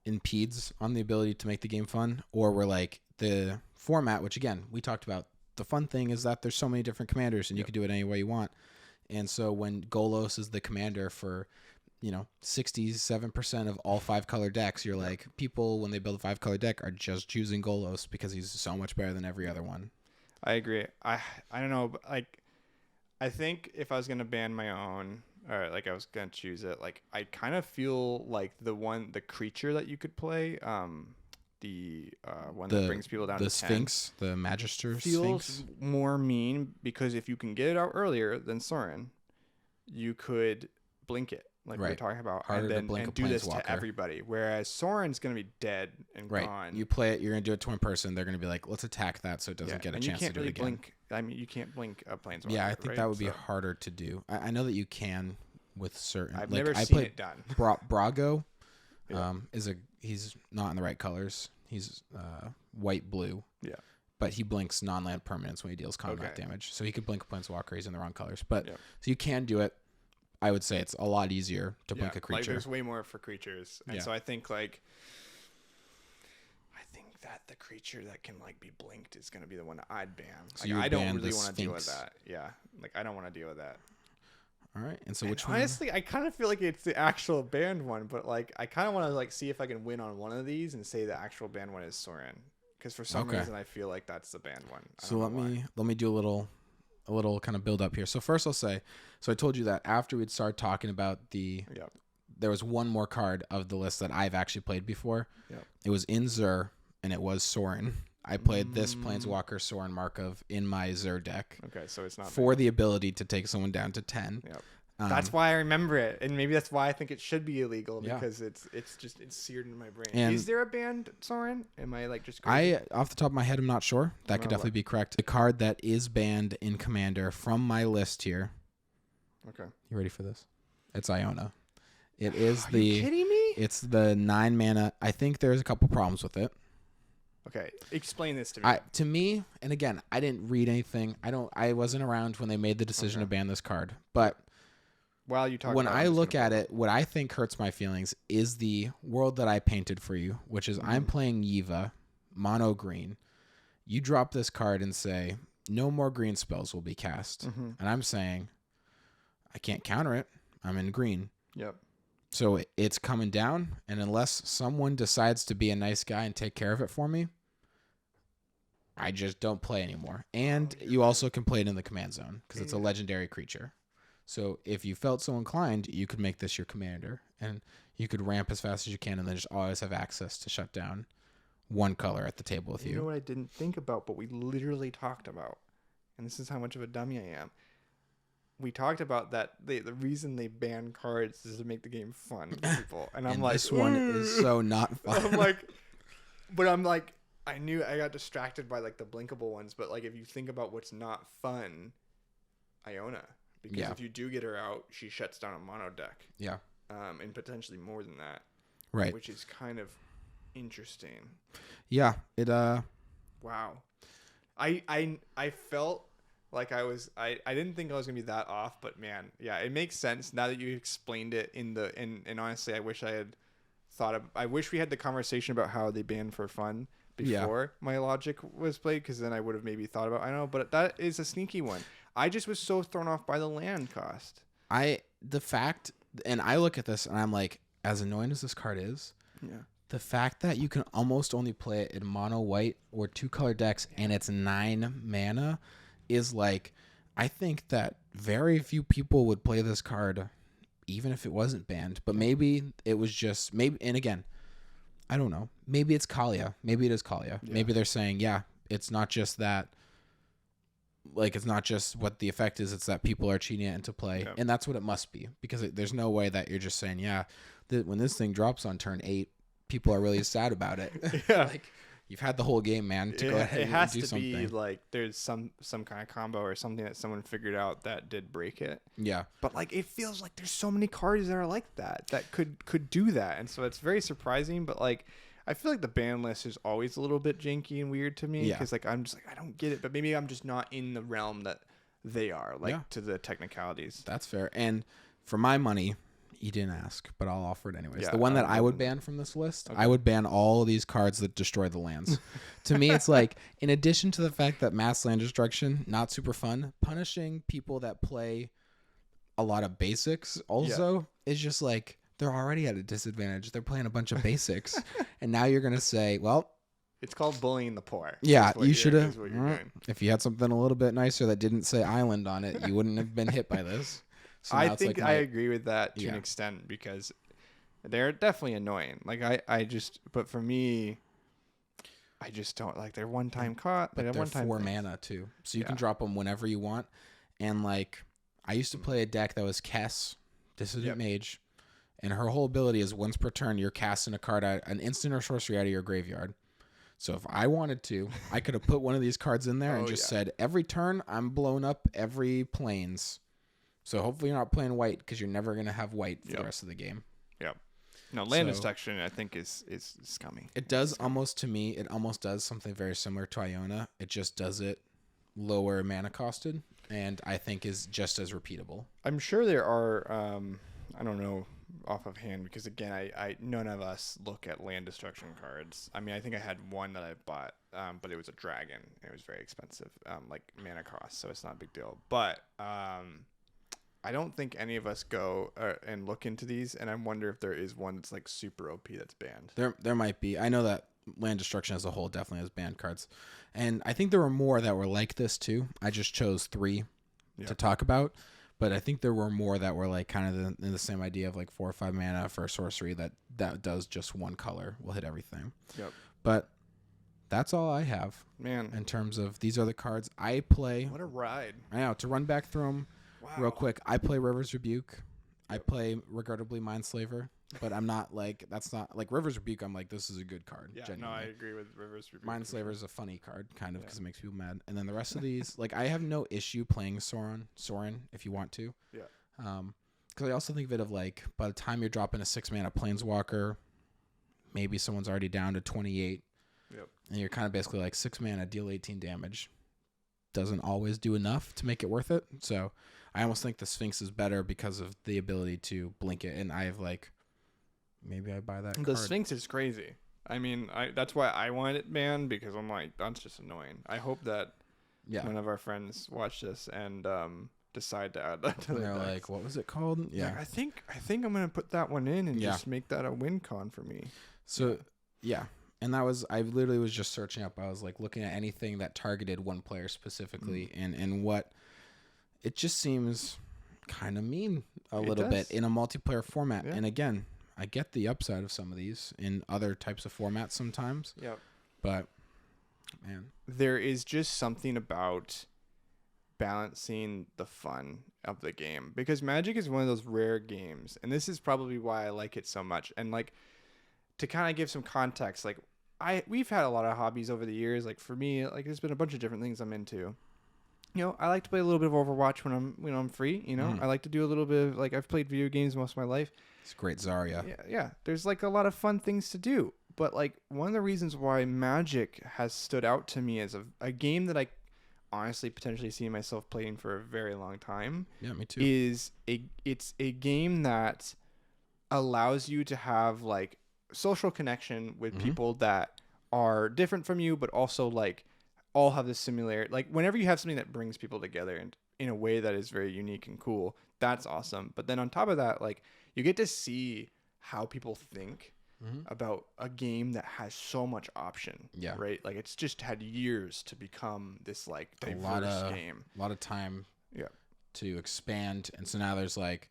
[SPEAKER 2] impedes on the ability to make the game fun, or we're like, the format, which again we talked about, the fun thing is that there's so many different commanders and you can do it any way you want. And so when Golos is the commander for 67% of all 5-color decks, you're like, people when they build a 5-color deck are just choosing Golos because he's so much better than every other one.
[SPEAKER 1] I agree. I don't know, but like I think if I was gonna ban my own, or like I was gonna choose it, like I kind of feel like the creature that you could play, the one that brings people down to 10.
[SPEAKER 2] The Sphinx, the Magister
[SPEAKER 1] feels
[SPEAKER 2] Sphinx.
[SPEAKER 1] More mean because if you can get it out earlier than Sorin, you could blink it, like we were talking about,
[SPEAKER 2] harder
[SPEAKER 1] and do this to everybody. Whereas Sorin's gonna be dead and gone.
[SPEAKER 2] You play it, you're gonna do it to one person. They're gonna be like, let's attack that so it doesn't get a chance to do it again.
[SPEAKER 1] Blink. I mean, you can't blink a Planeswalker.
[SPEAKER 2] Yeah, I think that would be harder to do. I know that you can with certain.
[SPEAKER 1] I've never seen it done.
[SPEAKER 2] Brago, he's not in the right colors. He's white blue.
[SPEAKER 1] Yeah.
[SPEAKER 2] But he blinks non-land permanents when he deals combat damage. So he could blink a Planeswalker. He's in the wrong colors. But so you can do it. I would say it's a lot easier to blink a creature.
[SPEAKER 1] Like there's way more for creatures, and so I think that the creature that can like be blinked is gonna be the one that I'd ban.
[SPEAKER 2] So
[SPEAKER 1] like, I don't really want to deal with that. Yeah, like I don't want to deal with that.
[SPEAKER 2] All right, and so which one?
[SPEAKER 1] Honestly, I kind of feel like it's the actual banned one, but like I kind of want to like see if I can win on one of these and say the actual banned one is Soren, because for some reason I feel like that's the banned one.
[SPEAKER 2] So let me do a little kind of build up here. So first I'll say, so I told you that after we'd start talking about there was one more card of the list that I've actually played before.
[SPEAKER 1] Yep.
[SPEAKER 2] It was in Zur, and it was Soren. I played this Planeswalker Soren Markov in my Zur deck.
[SPEAKER 1] Okay, so it's not
[SPEAKER 2] for the ability to take someone down to 10.
[SPEAKER 1] Yep. That's why I remember it, and maybe that's why I think it should be illegal, because it's seared into my brain.
[SPEAKER 2] And
[SPEAKER 1] is there a banned Soren? Am I like just crazy?
[SPEAKER 2] Off the top of my head, I'm not sure. That could definitely be correct. The card that is banned in Commander from my list here.
[SPEAKER 1] Okay.
[SPEAKER 2] You ready for this? It's Iona. It is
[SPEAKER 1] Are you kidding me?
[SPEAKER 2] It's the 9 mana. I think there's a couple problems with it.
[SPEAKER 1] Okay, explain this to me.
[SPEAKER 2] To me, and again, I didn't read anything. I wasn't around when they made the decision to ban this card. But
[SPEAKER 1] while you talk,
[SPEAKER 2] when I look at it, what I think hurts my feelings is the world that I painted for you, which is I'm playing Yiva, mono green. You drop this card and say no more green spells will be cast, and I'm saying I can't counter it. I'm in green.
[SPEAKER 1] Yep.
[SPEAKER 2] So it's coming down, and unless someone decides to be a nice guy and take care of it for me, I just don't play anymore. And you also can play it in the command zone because it's a legendary creature. So if you felt so inclined, you could make this your commander, and you could ramp as fast as you can and then just always have access to shut down one color at the table with you.
[SPEAKER 1] You know what I didn't think about, but we literally talked about, and this is how much of a dummy I am. We talked about that the reason they ban cards is to make the game fun for people. And I'm like,
[SPEAKER 2] this one is so not fun.
[SPEAKER 1] I'm like, I knew I got distracted by like the blinkable ones, but like if you think about what's not fun, Iona. Because if you do get her out, she shuts down a mono deck. Yeah. And potentially more than that.
[SPEAKER 2] Right.
[SPEAKER 1] Which is kind of interesting.
[SPEAKER 2] Yeah.
[SPEAKER 1] Wow. I felt like I didn't think I was gonna be that off, but man, yeah, it makes sense now that you explained it and honestly I wish I wish we had the conversation about how they banned for fun before my logic was played, because then I would have maybe thought about but that is a sneaky one. I just was so thrown off by the land cost. I
[SPEAKER 2] look at this and I'm like, as annoying as this card is, the fact that you can almost only play it in mono white or 2-color decks and it's 9 mana is like, I think that very few people would play this card even if it wasn't banned. But maybe it was just and again, I don't know. Maybe it's Kalia. Maybe it is Kalia. Yeah. Maybe they're saying, it's not just that. Like, it's not just what the effect is, it's that people are cheating it into play. Yep. And that's what it must be, because there's no way that you're just saying, when this thing drops on turn 8, people are really sad about it. Yeah. Like, you've had the whole game, man, to go ahead and do something. It has to be like there's some kind of combo or something that someone figured out that did break it. Yeah. But like, it feels like there's so many cards that are like that could do that. And so it's very surprising, but like, I feel like the ban list is always a little bit janky and weird to me, because like I'm just like, I don't get it, but maybe I'm just not in the realm that they are, like to the technicalities. That's fair. And for my money, you didn't ask, but I'll offer it anyways. The one that I would ban from this list, I would ban all of these cards that destroy the lands. To me, it's like, in addition to the fact that mass land destruction, not super fun, punishing people that play a lot of basics also is just like, they're already at a disadvantage. They're playing a bunch of basics. And now you're going to say, well, it's called bullying the poor. Yeah, you should have. If you had something a little bit nicer that didn't say island on it, you wouldn't have been hit by this. So I think I agree with that to an extent, because they're definitely annoying. Like but for me, I just don't like their one-time caught. But they're 4 mana too. So you can drop them whenever you want. And like, I used to play a deck that was Kess, Dissident Mage. And her whole ability is once per turn, you're casting a card out, an instant or sorcery out of your graveyard. So if I wanted to, I could have put one of these cards in there and just said, every turn, I'm blowing up every plains. So hopefully you're not playing white, because you're never going to have white for the rest of the game. Yep. No, land destruction, I think, is scummy. It does almost, to me, it almost does something very similar to Iona. It just does it lower mana costed. and I think is just as repeatable.
[SPEAKER 1] I'm sure there are, I don't know off of hand because again, I none of us look at land destruction cards. I mean, I think I had one that I bought, but it was a dragon. It was very expensive, like mana cost, so it's not a big deal. But I don't think any of us go and look into these, and I wonder if there is one that's like super OP that's banned.
[SPEAKER 2] There might be. I know that land destruction as a whole definitely has banned cards, and I think there were more that were like this too. I just chose 3 to talk about. But I think there were more that were like kind of in the same idea of like 4 or 5 mana for a sorcery that does just one color, will hit everything.
[SPEAKER 1] Yep.
[SPEAKER 2] But that's all I have,
[SPEAKER 1] man.
[SPEAKER 2] In terms of these are the cards I play.
[SPEAKER 1] What a ride!
[SPEAKER 2] I know, to run back through them real quick. I play River's Rebuke. I play Regrettably Mindslaver, but I'm not like that's not like River's Rebuke. I'm like this is a good card.
[SPEAKER 1] Yeah,
[SPEAKER 2] genuinely.
[SPEAKER 1] no, I agree with River's Rebuke.
[SPEAKER 2] Mindslaver is a funny card, kind of, because it makes people mad. And then the rest of these, like I have no issue playing Sorin if you want to.
[SPEAKER 1] Yeah.
[SPEAKER 2] Because I also think of it like by the time you're dropping a 6 mana Planeswalker, maybe someone's already down to 28.
[SPEAKER 1] Yep.
[SPEAKER 2] And you're kind of basically like 6 mana, deal 18 damage. Doesn't always do enough to make it worth it. So I almost think the Sphinx is better because of the ability to blink it. And I have like, maybe I buy that
[SPEAKER 1] The
[SPEAKER 2] card.
[SPEAKER 1] Sphinx is crazy. I mean, that's why I wanted it banned because I'm like, that's just annoying. I hope that one of our friends watch this and decide to add that to their
[SPEAKER 2] decks. Like, what was it called? Yeah.
[SPEAKER 1] Like, I think I'm gonna put that one in and just make that a win con for me.
[SPEAKER 2] So and that was I literally was just searching up. I was like looking at anything that targeted one player specifically, and what it just seems kind of mean a little bit in a multiplayer format. Yeah. And again, I get the upside of some of these in other types of formats sometimes.
[SPEAKER 1] Yep.
[SPEAKER 2] But man,
[SPEAKER 1] there is just something about balancing the fun of the game because Magic is one of those rare games, and this is probably why I like it so much. And like to kind of give some context, like we've had a lot of hobbies over the years. Like for me, like there's been a bunch of different things I'm into. You know, I like to play a little bit of Overwatch when I'm free. You know, I like to do a little bit of like I've played video games most of my life.
[SPEAKER 2] It's great, Zarya.
[SPEAKER 1] Yeah. There's like a lot of fun things to do, but like one of the reasons why Magic has stood out to me as a game that I honestly potentially see myself playing for a very long time.
[SPEAKER 2] Yeah, me too.
[SPEAKER 1] It's a game that allows you to have like social connection with people that are different from you, but also like all have this similarity. Like whenever you have something that brings people together and in a way that is very unique and cool, that's awesome. But then on top of that, like you get to see how people think about a game that has so much option. Yeah. Right. Like it's just had years to become this like diverse game.
[SPEAKER 2] A lot of time. Yeah. To expand, and so now there's like.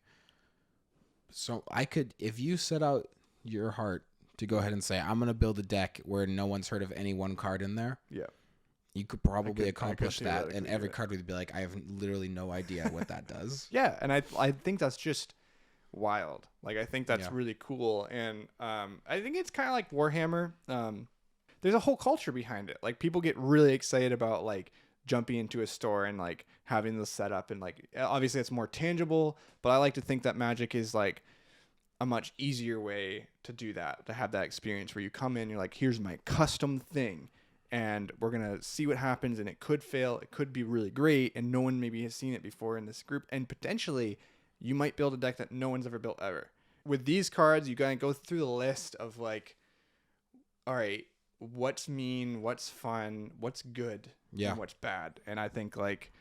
[SPEAKER 2] So I could, if you set out your heart to go ahead and say, I'm going to build a deck where no one's heard of any one card in there. Yeah. You could probably accomplish that, and every card would be like, I have literally no idea what that does.
[SPEAKER 1] Yeah, and I think that's just wild. Like, I think that's really cool, and I think it's kind of like Warhammer. There's a whole culture behind it. Like, people get really excited about, like, jumping into a store and, like, having the setup, and, like, obviously it's more tangible, but I like to think that Magic is, like, a much easier way to do that, to have that experience where you come in, you're like, here's my custom thing. And we're going to see what happens, and it could fail. It could be really great, and no one maybe has seen it before in this group. And potentially, you might build a deck that no one's ever built ever. With these cards, you got to go through the list of, like, all right, what's mean, what's fun, what's good, and what's bad. And I think, like,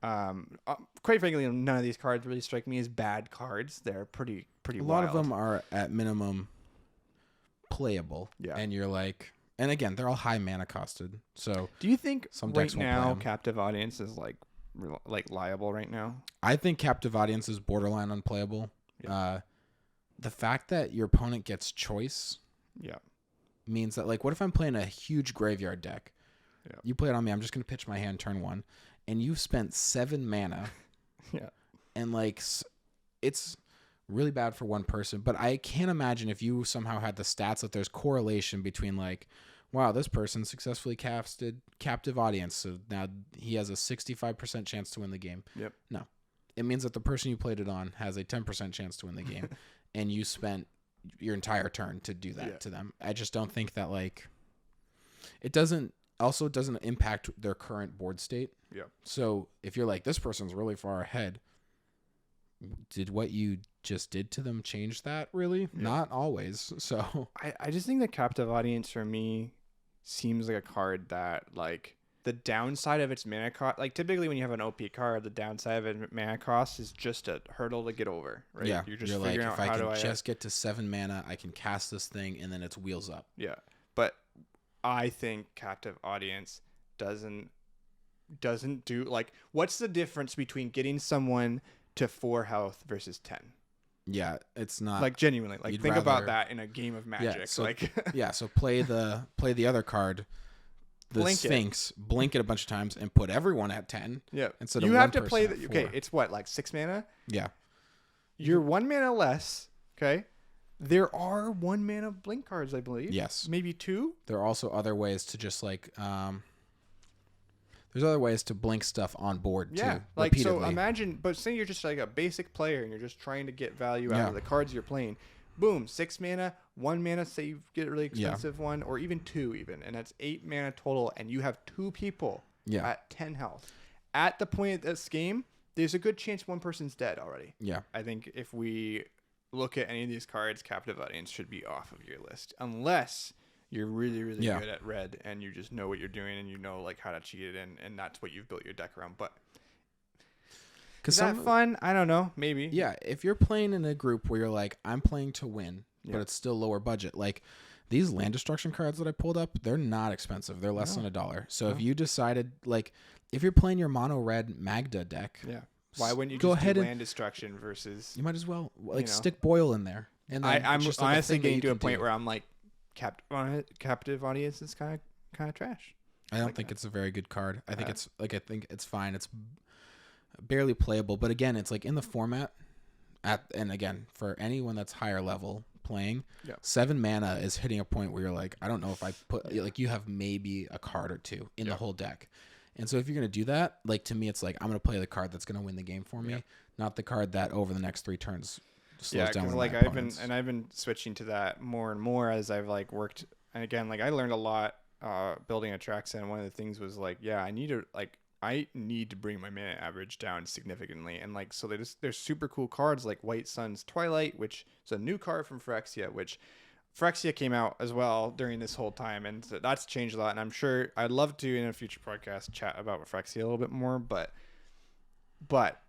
[SPEAKER 1] quite frankly, none of these cards really strike me as bad cards. They're pretty wild.
[SPEAKER 2] A lot of them are, at minimum, playable. Yeah. And you're like... And again, they're all high mana costed. So
[SPEAKER 1] do you think right now Captive Audience is like liable right now?
[SPEAKER 2] I think Captive Audience is borderline unplayable. Yeah. The fact that your opponent gets choice means that, like, what if I'm playing a huge graveyard deck? Yeah. You play it on me, I'm just going to pitch my hand turn 1, and you've spent 7 mana. Yeah. And, like, it's really bad for one person, but I can't imagine if you somehow had the stats that there's correlation between, like, wow, this person successfully casted Captive Audience, so now he has a 65% chance to win the game. Yep. No. It means that the person you played it on has a 10% chance to win the game, and you spent your entire turn to do that to them. I just don't think that, like, it doesn't Also, it doesn't impact their current board state.
[SPEAKER 1] Yeah.
[SPEAKER 2] So if you're like, this person's really far ahead, did what you just did to them change that? Really? Yeah. Not always. So
[SPEAKER 1] I just think the Captive Audience for me seems like a card that, like, the downside of its mana cost, like typically when you have an OP card, the downside of its mana cost is just a hurdle to get over, right?
[SPEAKER 2] Yeah.
[SPEAKER 1] You're just figuring out
[SPEAKER 2] if
[SPEAKER 1] how
[SPEAKER 2] I can just get to 7 mana, I can cast this thing and then it's wheels up.
[SPEAKER 1] Yeah. But I think Captive Audience doesn't do, like, what's the difference between getting someone to 4 health versus 10?
[SPEAKER 2] Yeah, it's not,
[SPEAKER 1] like, genuinely, like, think about that in a game of Magic.
[SPEAKER 2] Yeah, so,
[SPEAKER 1] like
[SPEAKER 2] so play the other card, the blink Sphinx, blink it a bunch of times and put everyone at 10.
[SPEAKER 1] Yeah.
[SPEAKER 2] Instead
[SPEAKER 1] you
[SPEAKER 2] of
[SPEAKER 1] have to
[SPEAKER 2] one
[SPEAKER 1] play
[SPEAKER 2] person
[SPEAKER 1] okay, it's what, like 6 mana?
[SPEAKER 2] Yeah.
[SPEAKER 1] You're 1 mana less, okay? There are 1 mana blink cards, I believe.
[SPEAKER 2] Yes.
[SPEAKER 1] Maybe 2?
[SPEAKER 2] There are also other ways to just like there's other ways to blink stuff on board too.
[SPEAKER 1] Yeah. Like, so imagine, but say you're just like a basic player and you're just trying to get value out of the cards you're playing. Boom, 6 mana, 1 mana, say you get a really expensive one, or even 2 even, and that's 8 mana total, and you have 2 people at 10 health. At the point of this game, there's a good chance one person's dead already.
[SPEAKER 2] Yeah.
[SPEAKER 1] I think if we look at any of these cards, Captive Audience should be off of your list, unless you're really, really good at red and you just know what you're doing and you know, like, how to cheat it in, and that's what you've built your deck around. But is that fun? I don't know. Maybe.
[SPEAKER 2] Yeah. If you're playing in a group where you're like, I'm playing to win, but it's still lower budget. Like, these land destruction cards that I pulled up, they're not expensive. They're less than $1. So if you decided, like, if you're playing your mono red Magda deck,
[SPEAKER 1] why wouldn't you
[SPEAKER 2] go
[SPEAKER 1] just
[SPEAKER 2] ahead
[SPEAKER 1] do land destruction versus?
[SPEAKER 2] You might as well, like, stick Boil in there. And then
[SPEAKER 1] I'm
[SPEAKER 2] just
[SPEAKER 1] honestly getting to a point where I'm like, Captive Audience is kind of trash.
[SPEAKER 2] I don't think it's a very good card. I think it's fine. It's barely playable, but again, it's like in the format and again, for anyone that's higher level playing, 7 mana is hitting a point where you're like, I don't know if I put like, you have maybe a card or 2 in the whole deck. And so if you're going to do that, like, to me, it's like, I'm going to play the card that's going to win the game for me, not the card that over the next 3 turns slows down. Yeah,
[SPEAKER 1] like, I've been switching to that more and more as I've, like, worked. And again, like, I learned a lot building a track set. And one of the things was like, I need to bring my mana average down significantly. And, like, so there's super cool cards like White Sun's Twilight, which is a new card from Phyrexia, which Phyrexia came out as well during this whole time, and so that's changed a lot. And I'm sure I'd love to, in a future podcast, chat about Phyrexia a little bit more. But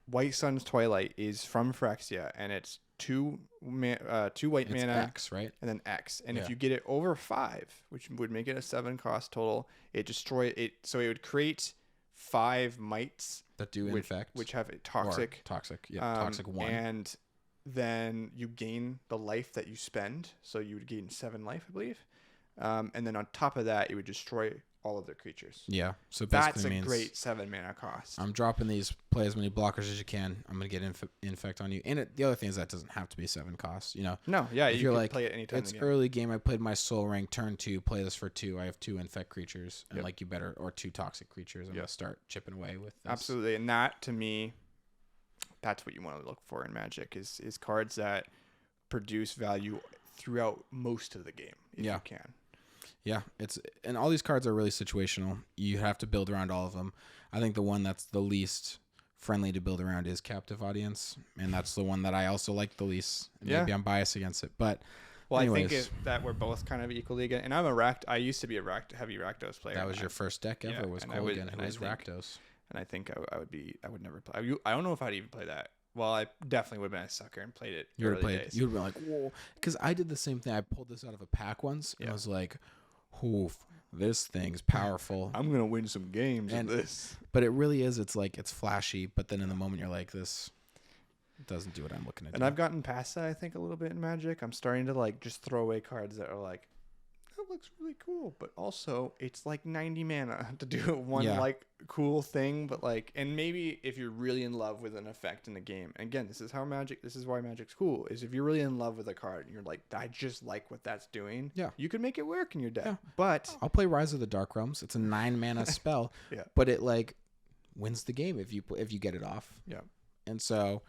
[SPEAKER 1] White Sun's Twilight is from Phyrexia, and it's 2 white mana,
[SPEAKER 2] X, right?
[SPEAKER 1] And then X. And if you get it over 5, which would make it a 7 cost total, it destroy it. So it would create 5 mites
[SPEAKER 2] that do infect,
[SPEAKER 1] which have a toxic,
[SPEAKER 2] toxic 1,
[SPEAKER 1] and then you gain the life that you spend. So you would gain 7 life, I believe. And then on top of that, it would destroy all of their creatures.
[SPEAKER 2] Yeah. So
[SPEAKER 1] that's a great 7 mana cost.
[SPEAKER 2] I'm dropping these, play as many blockers as you can. I'm going to get infect on you. And the other thing is that doesn't have to be 7 costs, you know?
[SPEAKER 1] No, yeah. If you're like, play it anytime.
[SPEAKER 2] It's early game. I played my Soul Ring turn 2, play this for 2. I have 2 infect creatures. And like, you better, or 2 toxic creatures. I'm going to start chipping away with this.
[SPEAKER 1] Absolutely. And that, to me, that's what you want to look for in Magic is cards that produce value throughout most of the game if you can.
[SPEAKER 2] Yeah, and all these cards are really situational. You have to build around all of them. I think the one that's the least friendly to build around is Captive Audience, and that's the one that I also like the least. Maybe I'm biased against it, but anyways.
[SPEAKER 1] I think that we're both kind of equally good. And I used to be a heavy Rakdos player.
[SPEAKER 2] That was your first deck ever. Was Kolaghan, who was Rakdos.
[SPEAKER 1] And I think I would never play. I don't know if I'd even play that. Well, I definitely would have been a sucker and played it. You would have
[SPEAKER 2] been like, whoa. Because I did the same thing. I pulled this out of a pack once, and I was like, oof, this thing's powerful.
[SPEAKER 1] I'm going to win some games with this.
[SPEAKER 2] But it really is. It's like, it's flashy, but then in the moment you're like, this doesn't do what I'm looking at.
[SPEAKER 1] And I've gotten past that, I think, a little bit in Magic. I'm starting to, like, just throw away cards that are like, that looks really cool, but also it's like 90 mana to do one like cool thing. But like, and maybe if you're really in love with an effect in the game, again, this is why Magic's cool, is if you're really in love with a card and you're like, I just like what that's doing, you can make it work in your deck. But
[SPEAKER 2] I'll play Rise of the Dark Realms. It's a 9 mana spell, but it like wins the game if you get it off. And so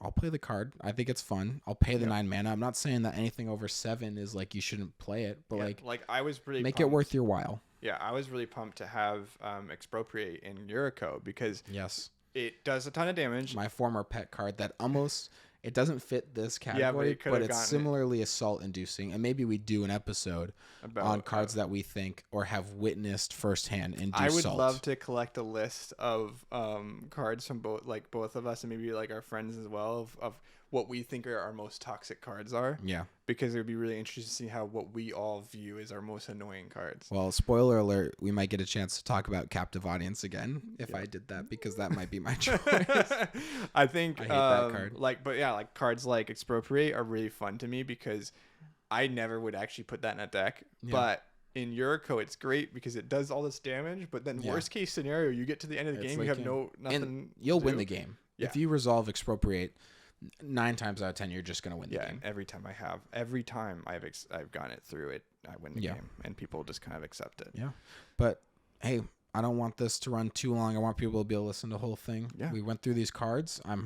[SPEAKER 2] I'll play the card. I think it's fun. I'll pay the 9 mana. I'm not saying that anything over 7 is like you shouldn't play it, but
[SPEAKER 1] like I was really
[SPEAKER 2] make
[SPEAKER 1] pumped.
[SPEAKER 2] it worth your while.
[SPEAKER 1] Yeah, I was really pumped to have Expropriate in Yuriko because it does a ton of damage.
[SPEAKER 2] My former pet card that almost it doesn't fit this category, but it's similarly assault inducing. And maybe we do an episode on cards that we think or have witnessed firsthand induce
[SPEAKER 1] I would
[SPEAKER 2] salt.
[SPEAKER 1] love to collect a list of cards from both of us and maybe like our friends as well of what we think are our most toxic cards are.
[SPEAKER 2] Yeah.
[SPEAKER 1] Because it would be really interesting to see how what we all view as our most annoying cards.
[SPEAKER 2] Well, spoiler alert, we might get a chance to talk about Captive Audience again if I did that, because that might be my choice.
[SPEAKER 1] I think
[SPEAKER 2] I hate that card.
[SPEAKER 1] like cards like Expropriate are really fun to me because I never would actually put that in a deck. Yeah. But in Yuriko, it's great because it does all this damage, but then worst case scenario, you get to the end of the game, like you have nothing.
[SPEAKER 2] And you'll win the game. Yeah. If you resolve Expropriate, 9 times out of 10 you're just going to win the game.
[SPEAKER 1] Every time I've gotten it through it, I win the game, and people just kind of accept it.
[SPEAKER 2] Yeah. But hey, I don't want this to run too long. I want people to be able to listen to the whole thing. Yeah. We went through these cards. I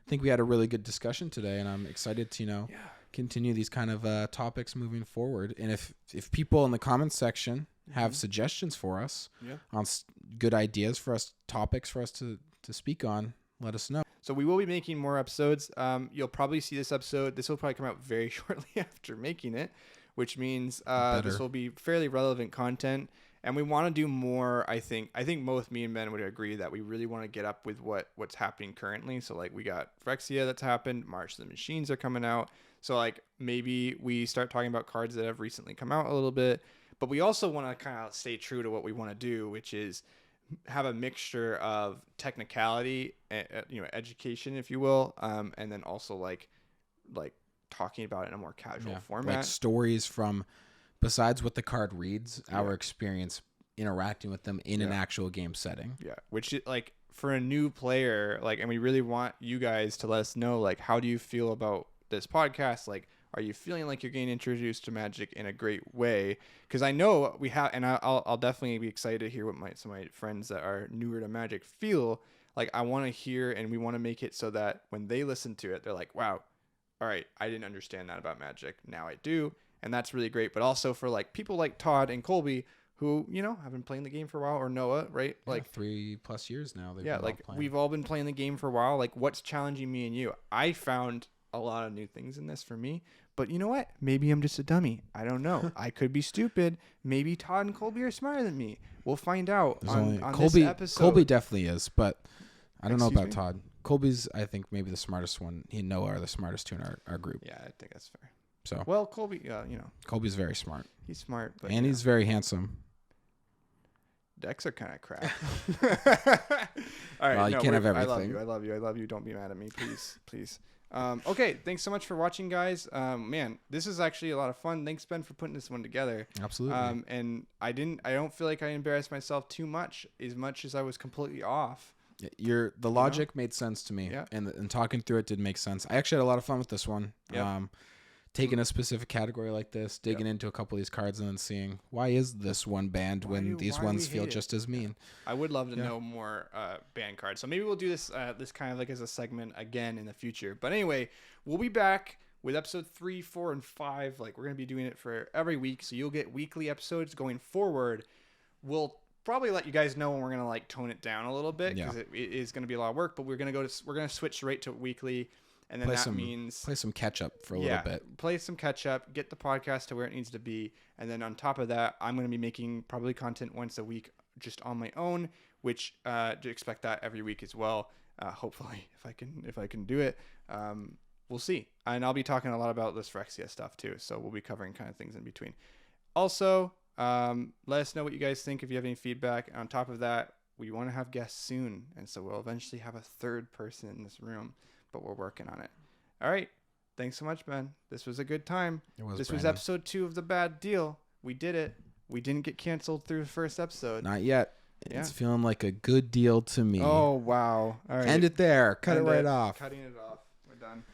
[SPEAKER 2] think we had a really good discussion today, and I'm excited to continue these kind of topics moving forward. And if people in the comments section have suggestions for us on good ideas for us, topics for us to speak on, let us know.
[SPEAKER 1] So we will be making more episodes. You'll probably see this episode. This will probably come out very shortly after making it, which means this will be fairly relevant content. And we want to do more. I think both me and Ben would agree that we really want to get up with what's happening currently. So like we got Phyrexia that's happened. March of the Machines are coming out. So like maybe we start talking about cards that have recently come out a little bit. But we also want to kind of stay true to what we want to do, which is have a mixture of technicality, education, if you will, and then also like talking about it in a more casual format,
[SPEAKER 2] like stories from besides what the card reads, our experience interacting with them in an actual game setting. Yeah,
[SPEAKER 1] which like for a new player, like, and we really want you guys to let us know, like, how do you feel about this podcast? Like, are you feeling like you're getting introduced to Magic in a great way? Because I know we have, and I'll definitely be excited to hear what some of my friends that are newer to Magic feel. Like, I want to hear, and we want to make it so that when they listen to it, they're like, wow, all right, I didn't understand that about Magic. Now I do. And that's really great. But also for like people like Todd and Colby who, have been playing the game for a while, or Noah, right?
[SPEAKER 2] Yeah,
[SPEAKER 1] like
[SPEAKER 2] 3+ years now.
[SPEAKER 1] We've all been playing the game for a while. Like, what's challenging me and you? I found a lot of new things in this for me. But you know what? Maybe I'm just a dummy. I don't know. I could be stupid. Maybe Todd and Colby are smarter than me. We'll find out on
[SPEAKER 2] Colby,
[SPEAKER 1] this episode.
[SPEAKER 2] Colby definitely is, but I don't know about Todd. Colby's, I think, maybe the smartest one. He and Noah are the smartest two in our group.
[SPEAKER 1] Yeah, I think that's fair.
[SPEAKER 2] So
[SPEAKER 1] well, Colby,
[SPEAKER 2] Colby's very smart.
[SPEAKER 1] He's smart, but
[SPEAKER 2] and he's very handsome.
[SPEAKER 1] Decks are kind of crap. All right,
[SPEAKER 2] well, you can't have everything.
[SPEAKER 1] I love you. Don't be mad at me, please. Okay, thanks so much for watching, guys. Man, this is actually a lot of fun. Thanks, Ben, for putting this one together.
[SPEAKER 2] Absolutely.
[SPEAKER 1] And I don't feel like I embarrassed myself too much as I was completely off.
[SPEAKER 2] The logic made sense to me. Yeah. And talking through it did make sense. I actually had a lot of fun with this one. Yeah. Taking a specific category like this, digging into a couple of these cards, and then seeing why is this one banned when these ones feel just as mean.
[SPEAKER 1] I would love to know more banned cards. So maybe we'll do this kind of like as a segment again in the future. But anyway, we'll be back with episode 3, 4, and 5. Like, we're gonna be doing it for every week, so you'll get weekly episodes going forward. We'll probably let you guys know when we're gonna like tone it down a little bit because it is gonna be a lot of work. But we're gonna switch right to weekly. And then means
[SPEAKER 2] play some catch up for a little bit.
[SPEAKER 1] Play some catch up, get the podcast to where it needs to be, and then on top of that, I'm going to be making probably content once a week just on my own, which to expect that every week as well. Hopefully, if I can do it, we'll see. And I'll be talking a lot about this Phyrexia stuff too, so we'll be covering kind of things in between. Also, let us know what you guys think if you have any feedback. And on top of that, we want to have guests soon, and so we'll eventually have a third person in this room. But we're working on it. All right. Thanks so much, Ben. This was a good time. This was episode 2 of The Bad Deal. We did it. We didn't get canceled through the first episode.
[SPEAKER 2] Not yet. Yeah. It's feeling like a good deal to me.
[SPEAKER 1] Oh, wow. All right.
[SPEAKER 2] End it there. Cut it right off.
[SPEAKER 1] Cutting it off. We're done.